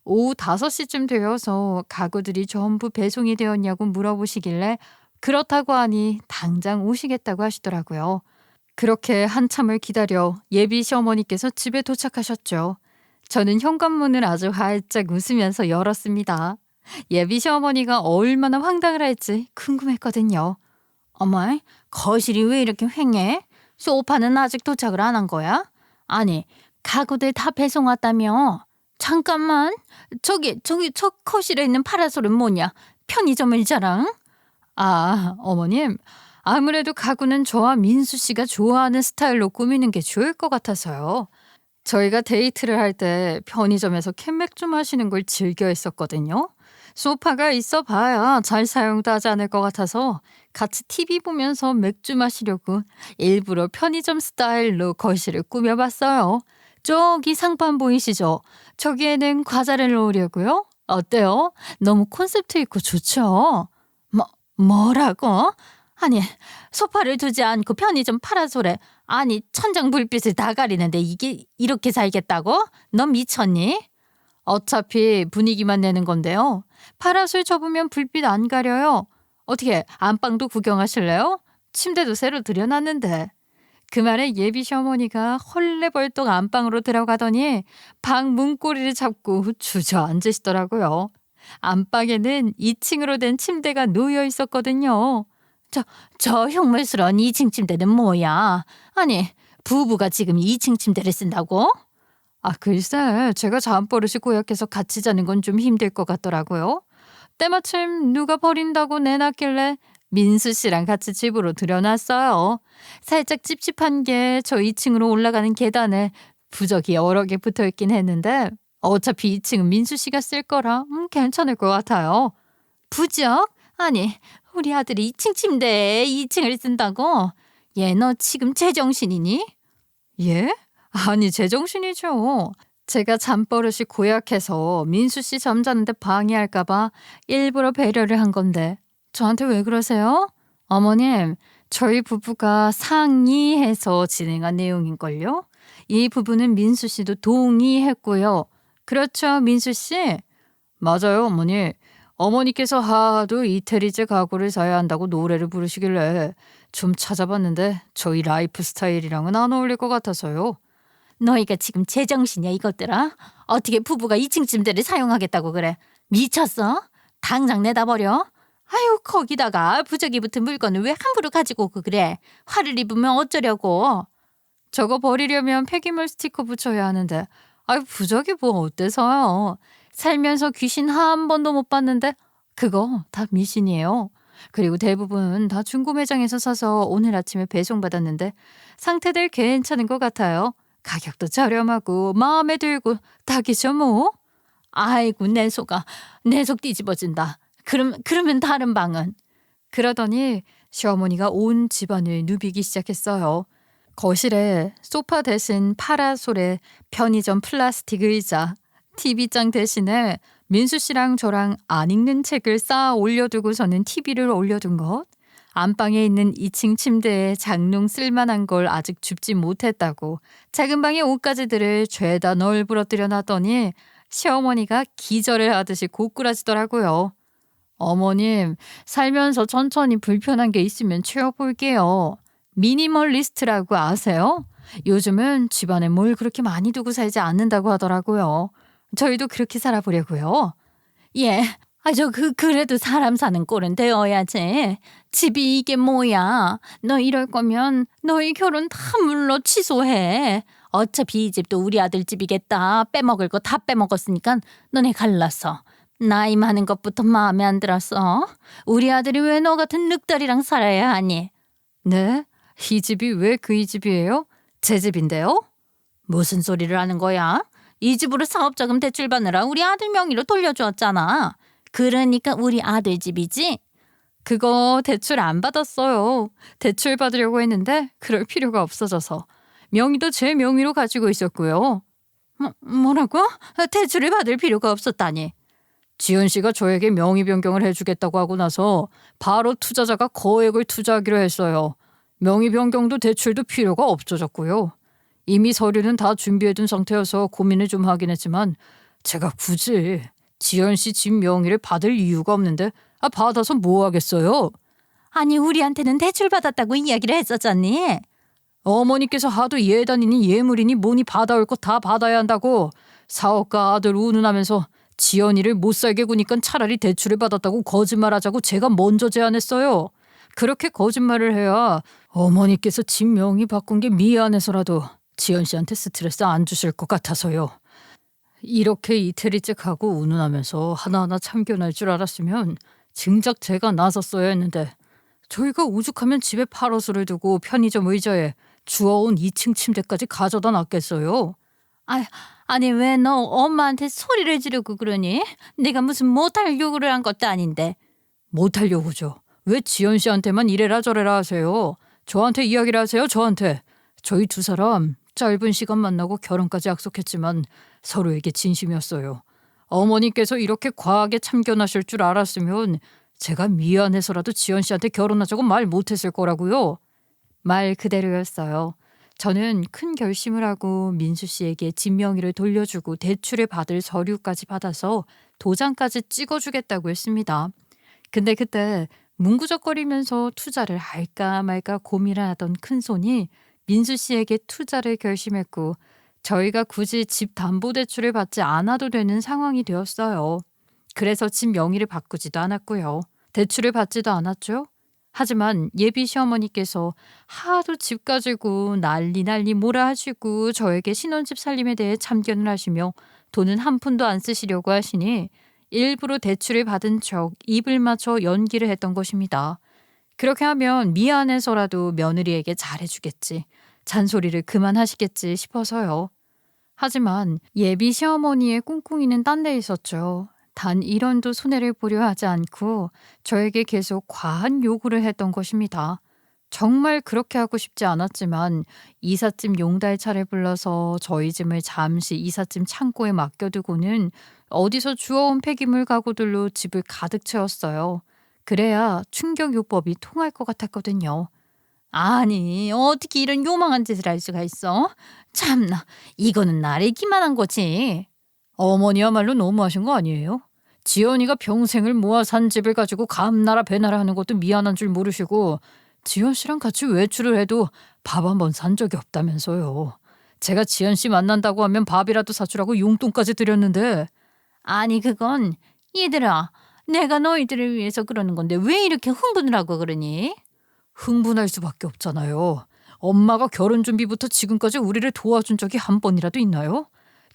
오후 5시쯤 되어서 가구들이 전부 배송이 되었냐고 물어보시길래 그렇다고 하니 당장 오시겠다고 하시더라고요. 그렇게 한참을 기다려 예비 시어머니께서 집에 도착하셨죠. 저는 현관문을 아주 활짝 웃으면서 열었습니다. 예비 시어머니가 얼마나 황당을 할지 궁금했거든요. 어머, 거실이 왜 이렇게 휑해? 소파는 아직 도착을 안 한 거야? 아니, 가구들 다 배송 왔다며? 잠깐만, 저 거실에 있는 파라솔은 뭐냐? 편의점을 자랑? 어머님, 아무래도 가구는 저와 민수 씨가 좋아하는 스타일로 꾸미는 게 좋을 것 같아서요. 저희가 데이트를 할 때 편의점에서 캔맥주 마시는 걸 즐겨 했었거든요. 소파가 있어 봐야 잘 사용도 하지 않을 것 같아서 같이 TV 보면서 맥주 마시려고 일부러 편의점 스타일로 거실을 꾸며봤어요. 저기 상판 보이시죠? 저기에는 과자를 넣으려고요. 어때요? 너무 콘셉트 있고 좋죠? 뭐라고? 아니, 소파를 두지 않고 편의점 파라솔에 천장 불빛을 다 가리는데 이게 이렇게 살겠다고? 넌 미쳤니? 어차피 분위기만 내는 건데요. 파라솔 접으면 불빛 안 가려요. 어떻게 안방도 구경하실래요? 침대도 새로 들여놨는데. 그 말에 예비 시어머니가 헐레벌떡 안방으로 들어가더니 방 문고리를 잡고 주저앉으시더라고요. 안방에는 2층으로 된 침대가 놓여 있었거든요. 저 흉물스러운 2층 침대는 뭐야? 아니, 부부가 지금 2층 침대를 쓴다고? 글쎄, 제가 잠버릇이 고약해서 같이 자는 건 좀 힘들 것 같더라고요. 때마침 누가 버린다고 내놨길래 민수 씨랑 같이 집으로 들여놨어요. 살짝 찝찝한 게 저 2층으로 올라가는 계단에 부적이 여러 개 붙어 있긴 했는데 어차피 2층은 민수 씨가 쓸 거라 괜찮을 것 같아요. 부적? 아니, 우리 아들이 2층 침대에 2층을 쓴다고? 얘 너 지금 제정신이니? 예? 아니, 제정신이죠. 제가 잠버릇이 고약해서 민수 씨 잠자는데 방해할까 봐 일부러 배려를 한 건데 저한테 왜 그러세요? 어머님, 저희 부부가 상의해서 진행한 내용인걸요? 이 부분은 민수 씨도 동의했고요. 그렇죠, 민수 씨? 맞아요, 어머니. 어머니께서 하도 이태리제 가구를 사야 한다고 노래를 부르시길래 좀 찾아봤는데 저희 라이프 스타일이랑은 안 어울릴 것 같아서요. 너희가 지금 제정신이야 이것들아? 어떻게 부부가 2층 침대를 사용하겠다고 그래? 미쳤어? 당장 내다버려? 아유, 거기다가 부적이 붙은 물건을 왜 함부로 가지고 오고 그래? 화를 입으면 어쩌려고? 저거 버리려면 폐기물 스티커 붙여야 하는데 부적이 뭐 어때서요? 살면서 귀신 한 번도 못 봤는데 그거 다 미신이에요. 그리고 대부분 다 중고 매장에서 사서 오늘 아침에 배송받았는데 상태들 괜찮은 것 같아요. 가격도 저렴하고 마음에 들고 딱이죠 뭐. 아이고 내 속 뒤집어진다. 그러면 다른 방은? 그러더니 시어머니가 온 집안을 누비기 시작했어요. 거실에 소파 대신 파라솔에 편의점 플라스틱 의자, TV장 대신에 민수 씨랑 저랑 안 읽는 책을 쌓아 올려두고서는 TV를 올려둔 것, 안방에 있는 2층 침대에 장롱 쓸만한 걸 아직 줍지 못했다고 작은 방의 옷가지들을 죄다 널브러뜨려 놨더니 시어머니가 기절을 하듯이 고꾸라지더라고요. 어머님, 살면서 천천히 불편한 게 있으면 채워볼게요. 미니멀리스트라고 아세요? 요즘은 집안에 뭘 그렇게 많이 두고 살지 않는다고 하더라고요. 저희도 그렇게 살아보려고요. 예. 그래도 사람 사는 꼴은 되어야지. 집이 이게 뭐야. 너 이럴 거면 너희 결혼 다 물러 취소해. 어차피 이 집도 우리 아들 집이겠다. 빼먹을 거 다 빼먹었으니까 너네 갈랐어. 나이 많은 것부터 마음에 안 들었어. 우리 아들이 왜 너 같은 늑다리랑 살아야 하니? 네? 이 집이 왜 그 이 집이에요? 제 집인데요? 무슨 소리를 하는 거야? 이 집으로 사업자금 대출 받느라 우리 아들 명의로 돌려주었잖아. 그러니까 우리 아들 집이지? 그거 대출 안 받았어요. 대출 받으려고 했는데 그럴 필요가 없어져서. 명의도 제 명의로 가지고 있었고요. 뭐라고? 대출을 받을 필요가 없었다니. 지은 씨가 저에게 명의 변경을 해주겠다고 하고 나서 바로 투자자가 거액을 투자하기로 했어요. 명의 변경도 대출도 필요가 없어졌고요. 이미 서류는 다 준비해둔 상태여서 고민을 좀 하긴 했지만 제가 굳이 지연 씨 집 명의를 받을 이유가 없는데 받아서 뭐 하겠어요? 아니 우리한테는 대출 받았다고 이야기를 했었잖니. 어머니께서 하도 예단이니 예물이니 뭐니 받아올 거 다 받아야 한다고 사업가 아들 운운하면서 지연이를 못 살게 구니까 차라리 대출을 받았다고 거짓말하자고 제가 먼저 제안했어요. 그렇게 거짓말을 해야 어머니께서 집 명의 바꾼 게 미안해서라도 지연 씨한테 스트레스 안 주실 것 같아서요. 이렇게 이태리째 하고 운운하면서 하나하나 참견할 줄 알았으면 정작 제가 나섰어야 했는데 저희가 오죽하면 집에 파로스를 두고 편의점 의자에 주워온 2층 침대까지 가져다 놨겠어요. 아니 왜 너 엄마한테 소리를 지르고 그러니? 내가 무슨 못할 요구를 한 것도 아닌데. 못하려고죠. 왜 지연 씨한테만 이래라 저래라 하세요. 저한테 이야기를 하세요. 저한테. 저희 두 사람 짧은 시간 만나고 결혼까지 약속했지만 서로에게 진심이었어요. 어머니께서 이렇게 과하게 참견하실 줄 알았으면 제가 미안해서라도 지연 씨한테 결혼하자고 말 못했을 거라고요. 말 그대로였어요. 저는 큰 결심을 하고 민수 씨에게 집 명의를 돌려주고 대출을 받을 서류까지 받아서 도장까지 찍어주겠다고 했습니다. 근데 그때 문구적거리면서 투자를 할까 말까 고민을 하던 큰손이 민수 씨에게 투자를 결심했고 저희가 굳이 집 담보대출을 받지 않아도 되는 상황이 되었어요. 그래서 집 명의를 바꾸지도 않았고요. 대출을 받지도 않았죠. 하지만 예비 시어머니께서 하도 집 가지고 난리 뭐라 하시고 저에게 신혼집 살림에 대해 참견을 하시며 돈은 한 푼도 안 쓰시려고 하시니 일부러 대출을 받은 척 입을 맞춰 연기를 했던 것입니다. 그렇게 하면 미안해서라도 며느리에게 잘해주겠지, 잔소리를 그만하시겠지 싶어서요. 하지만 예비 시어머니의 꿍꿍이는 딴 데 있었죠. 단 1원도 손해를 보려 하지 않고 저에게 계속 과한 요구를 했던 것입니다. 정말 그렇게 하고 싶지 않았지만 이삿짐 용달차를 불러서 저희 짐을 잠시 이삿짐 창고에 맡겨두고는 어디서 주워온 폐기물 가구들로 집을 가득 채웠어요. 그래야 충격요법이 통할 것 같았거든요. 아니 어떻게 이런 요망한 짓을 할 수가 있어? 참나 이거는 나를 기만한 거지. 어머니야말로 너무하신 거 아니에요? 지연이가 평생을 모아 산 집을 가지고 감나라 배나라 하는 것도 미안한 줄 모르시고 지연 씨랑 같이 외출을 해도 밥 한 번 산 적이 없다면서요. 제가 지연 씨 만난다고 하면 밥이라도 사주라고 용돈까지 드렸는데. 아니 그건 얘들아 내가 너희들을 위해서 그러는 건데 왜 이렇게 흥분을 하고 그러니? 흥분할 수밖에 없잖아요. 엄마가 결혼 준비부터 지금까지 우리를 도와준 적이 한 번이라도 있나요?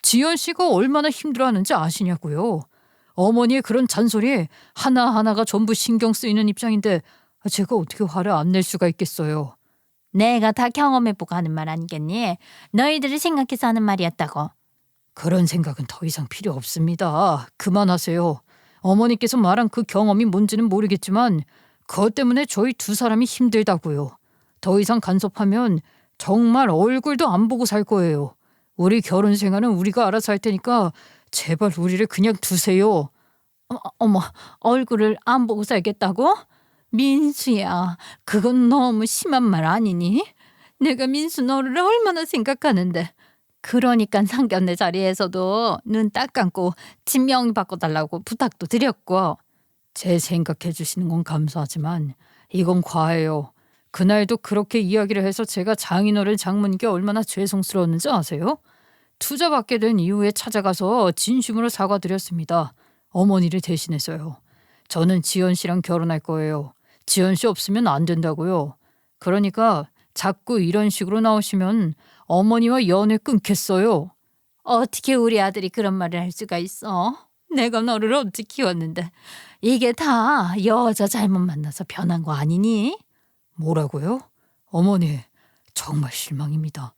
지연 씨가 얼마나 힘들어하는지 아시냐고요. 어머니의 그런 잔소리 하나하나가 전부 신경 쓰이는 입장인데 제가 어떻게 화를 안 낼 수가 있겠어요. 내가 다 경험해보고 하는 말 아니겠니? 너희들을 생각해서 하는 말이었다고. 그런 생각은 더 이상 필요 없습니다. 그만하세요. 어머니께서 말한 그 경험이 뭔지는 모르겠지만 그것 때문에 저희 두 사람이 힘들다고요. 더 이상 간섭하면 정말 얼굴도 안 보고 살 거예요. 우리 결혼 생활은 우리가 알아서 할 테니까 제발 우리를 그냥 두세요. 어머, 얼굴을 안 보고 살겠다고? 민수야, 그건 너무 심한 말 아니니? 내가 민수 너를 얼마나 생각하는데. 그러니까 상견례 자리에서도 눈 딱 감고 집 명의 바꿔달라고 부탁도 드렸고. 제 생각해 주시는 건 감사하지만 이건 과해요. 그날도 그렇게 이야기를 해서 제가 장인어른 장모님께 얼마나 죄송스러웠는지 아세요? 투자 받게 된 이후에 찾아가서 진심으로 사과드렸습니다. 어머니를 대신해서요. 저는 지연 씨랑 결혼할 거예요. 지연 씨 없으면 안 된다고요. 그러니까 자꾸 이런 식으로 나오시면 어머니와 연애 끊겠어요. 어떻게 우리 아들이 그런 말을 할 수가 있어? 내가 너를 어찌 키웠는데. 이게 다 여자 잘못 만나서 변한 거 아니니? 뭐라고요? 어머니, 정말 실망입니다.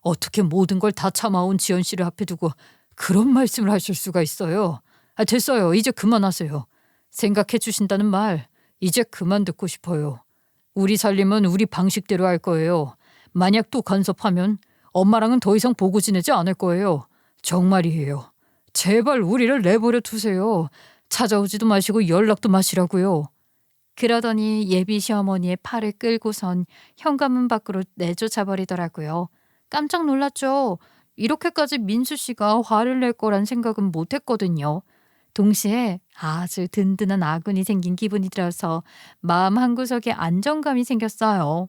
어떻게 모든 걸 다 참아온 지연 씨를 앞에 두고 그런 말씀을 하실 수가 있어요. 됐어요. 이제 그만하세요. 생각해 주신다는 말 이제 그만 듣고 싶어요. 우리 살림은 우리 방식대로 할 거예요. 만약 또 간섭하면 엄마랑은 더 이상 보고 지내지 않을 거예요. 정말이에요. 제발 우리를 내버려 두세요. 찾아오지도 마시고 연락도 마시라고요. 그러더니 예비 시어머니의 팔을 끌고선 현관문 밖으로 내쫓아 버리더라고요. 깜짝 놀랐죠. 이렇게까지 민수 씨가 화를 낼 거란 생각은 못 했거든요. 동시에 아주 든든한 아군이 생긴 기분이 들어서 마음 한구석에 안정감이 생겼어요.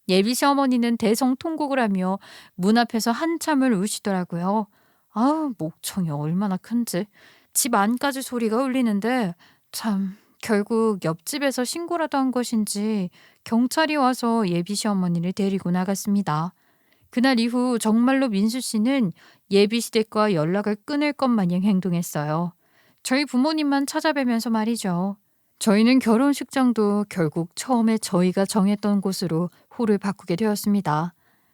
예비 시어머니는 대성통곡을 하며 문 앞에서 한참을 우시더라고요. 아우, 목청이 얼마나 큰지. 집 안까지 소리가 울리는데 참 결국 옆집에서 신고라도 한 것인지 경찰이 와서 예비 시어머니를 데리고 나갔습니다. 그날 이후 정말로 민수 씨는 예비 시댁과 연락을 끊을 것 마냥 행동했어요. 저희 부모님만 찾아뵈면서 말이죠. 저희는 결혼식장도 결국 처음에 저희가 정했던 곳으로 홀을 바꾸게 되었습니다.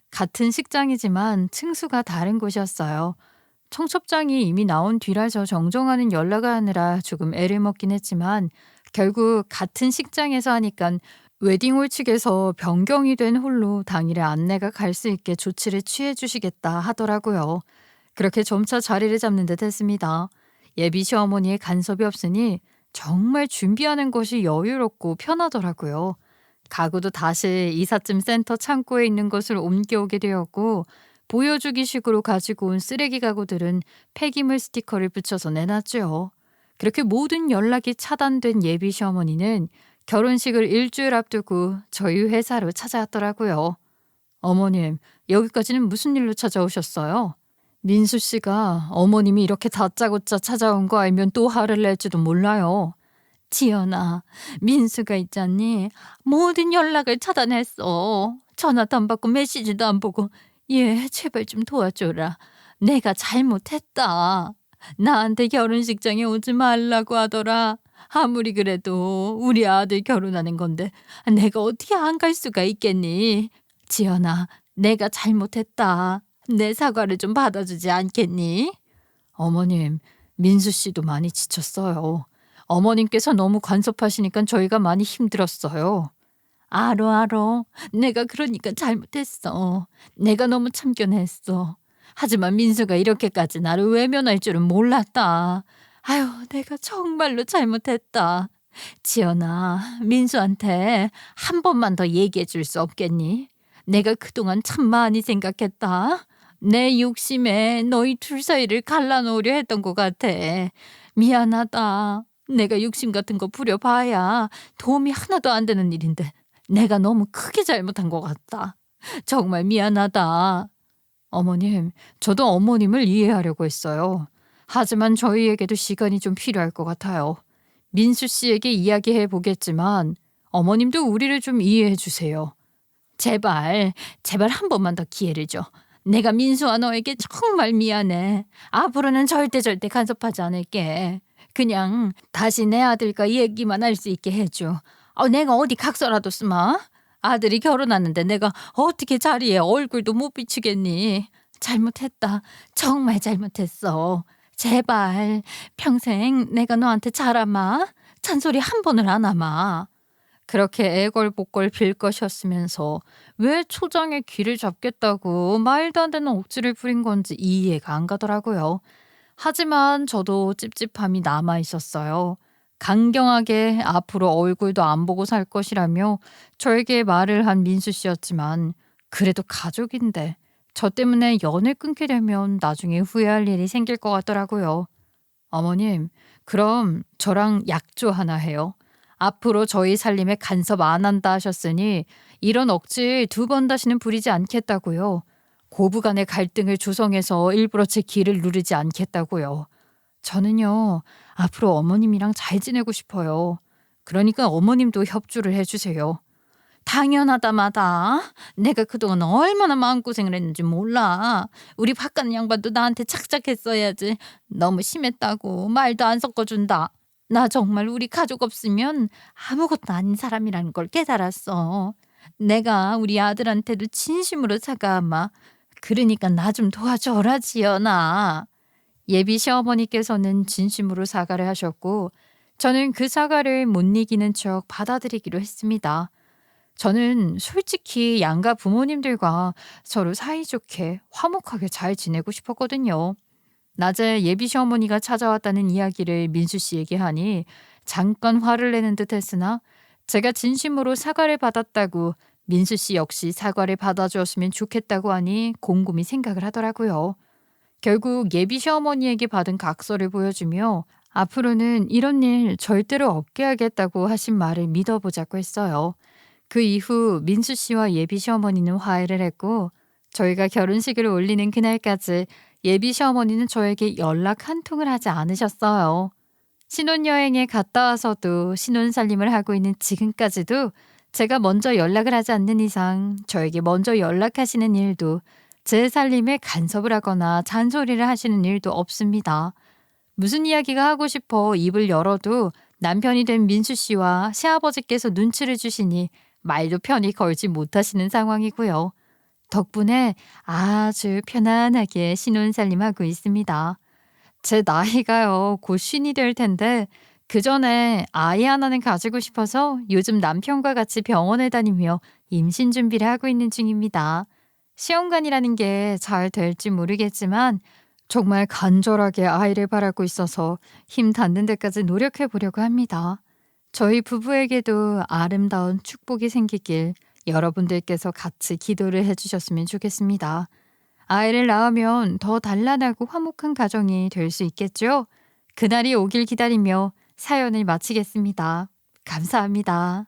같은 식장이지만 층수가 다른 곳이었어요. 청첩장이 이미 나온 뒤라서 정정하는 연락을 하느라 조금 애를 먹긴 했지만 결국 같은 식장에서 하니까 웨딩홀 측에서 변경이 된 홀로 당일에 안내가 갈 수 있게 조치를 취해 주시겠다 하더라고요. 그렇게 점차 자리를 잡는 듯 했습니다. 예비 시어머니의 간섭이 없으니 정말 준비하는 것이 여유롭고 편하더라고요. 가구도 다시 이삿짐 센터 창고에 있는 것을 옮겨오게 되었고 보여주기식으로 가지고 온 쓰레기 가구들은 폐기물 스티커를 붙여서 내놨죠. 그렇게 모든 연락이 차단된 예비 시어머니는 결혼식을 일주일 앞두고 저희 회사로 찾아왔더라고요. 어머님, 여기까지는 무슨 일로 찾아오셨어요? 민수 씨가 어머님이 이렇게 다짜고짜 찾아온 거 알면 또 화를 낼지도 몰라요. 지연아, 민수가 있잖니. 모든 연락을 차단했어. 전화도 안 받고 메시지도 안 보고. 얘 제발 좀 도와줘라. 내가 잘못했다. 나한테 결혼식장에 오지 말라고 하더라. 아무리 그래도 우리 아들 결혼하는 건데 내가 어떻게 안 갈 수가 있겠니? 지연아, 내가 잘못했다. 내 사과를 좀 받아주지 않겠니? 어머님, 민수 씨도 많이 지쳤어요. 어머님께서 너무 간섭하시니까 저희가 많이 힘들었어요. 알어. 내가 그러니까 잘못했어. 내가 너무 참견했어. 하지만 민수가 이렇게까지 나를 외면할 줄은 몰랐다. 아유, 내가 정말로 잘못했다. 지연아, 민수한테 한 번만 더 얘기해 줄 수 없겠니? 내가 그동안 참 많이 생각했다. 내 욕심에 너희 둘 사이를 갈라놓으려 했던 것 같아. 미안하다. 내가 욕심 같은 거 부려봐야 도움이 하나도 안 되는 일인데 내가 너무 크게 잘못한 것 같다. 정말 미안하다. 어머님, 저도 어머님을 이해하려고 했어요. 하지만 저희에게도 시간이 좀 필요할 것 같아요. 민수 씨에게 이야기해 보겠지만 어머님도 우리를 좀 이해해 주세요. 제발 한 번만 더 기회를 줘. 내가 민수와 너에게 정말 미안해. 앞으로는 절대 간섭하지 않을게. 그냥 다시 내 아들과 얘기만 할 수 있게 해줘. 내가 어디 각서라도 쓰마? 아들이 결혼하는데 내가 어떻게 자리에 얼굴도 못 비추겠니? 잘못했다. 정말 잘못했어. 제발 평생 내가 너한테 잘하마. 잔소리 한 번을 안 하마. 그렇게 애걸복걸 빌 것이었으면서 왜 초장에 귀를 잡겠다고 말도 안 되는 억지를 부린 건지 이해가 안 가더라고요. 하지만 저도 찝찝함이 남아 있었어요. 강경하게 앞으로 얼굴도 안 보고 살 것이라며 저에게 말을 한 민수 씨였지만 그래도 가족인데 저 때문에 연을 끊게 되면 나중에 후회할 일이 생길 것 같더라고요. 어머님, 그럼 저랑 약조 하나 해요. 앞으로 저희 살림에 간섭 안 한다 하셨으니 이런 억지 두 번 다시는 부리지 않겠다고요. 고부간의 갈등을 조성해서 일부러 제 길을 누르지 않겠다고요. 저는요, 앞으로 어머님이랑 잘 지내고 싶어요. 그러니까 어머님도 협조를 해주세요. 당연하다마다. 내가 그동안 얼마나 마음고생을 했는지 몰라. 우리 박가는 양반도 나한테 착착했어야지. 너무 심했다고 말도 안 섞어준다. 나 정말 우리 가족 없으면 아무것도 아닌 사람이라는 걸 깨달았어. 내가 우리 아들한테도 진심으로 사과하마. 그러니까 나 좀 도와줘라, 지연아. 예비 시어머니께서는 진심으로 사과를 하셨고 저는 그 사과를 못 이기는 척 받아들이기로 했습니다. 저는 솔직히 양가 부모님들과 서로 사이좋게 화목하게 잘 지내고 싶었거든요. 낮에 예비 시어머니가 찾아왔다는 이야기를 민수 씨에게 하니 잠깐 화를 내는 듯 했으나 제가 진심으로 사과를 받았다고 민수 씨 역시 사과를 받아주었으면 좋겠다고 하니 곰곰이 생각을 하더라고요. 결국 예비 시어머니에게 받은 각서를 보여주며 앞으로는 이런 일 절대로 없게 하겠다고 하신 말을 믿어보자고 했어요. 그 이후 민수 씨와 예비 시어머니는 화해를 했고 저희가 결혼식을 올리는 그날까지 예비 시어머니는 저에게 연락 한 통을 하지 않으셨어요. 신혼여행에 갔다 와서도 신혼살림을 하고 있는 지금까지도 제가 먼저 연락을 하지 않는 이상 저에게 먼저 연락하시는 일도 제 살림에 간섭을 하거나 잔소리를 하시는 일도 없습니다. 무슨 이야기가 하고 싶어 입을 열어도 남편이 된 민수 씨와 시아버지께서 눈치를 주시니 말도 편히 걸지 못하시는 상황이고요. 덕분에 아주 편안하게 신혼살림하고 있습니다. 제 나이가요, 곧 쉰이 될 텐데 그 전에 아이 하나는 가지고 싶어서 요즘 남편과 같이 병원에 다니며 임신 준비를 하고 있는 중입니다. 시험관이라는 게 잘 될지 모르겠지만 정말 간절하게 아이를 바라고 있어서 힘 닿는 데까지 노력해 보려고 합니다. 저희 부부에게도 아름다운 축복이 생기길 여러분들께서 같이 기도를 해주셨으면 좋겠습니다. 아이를 낳으면 더 단란하고 화목한 가정이 될 수 있겠죠? 그날이 오길 기다리며 사연을 마치겠습니다. 감사합니다.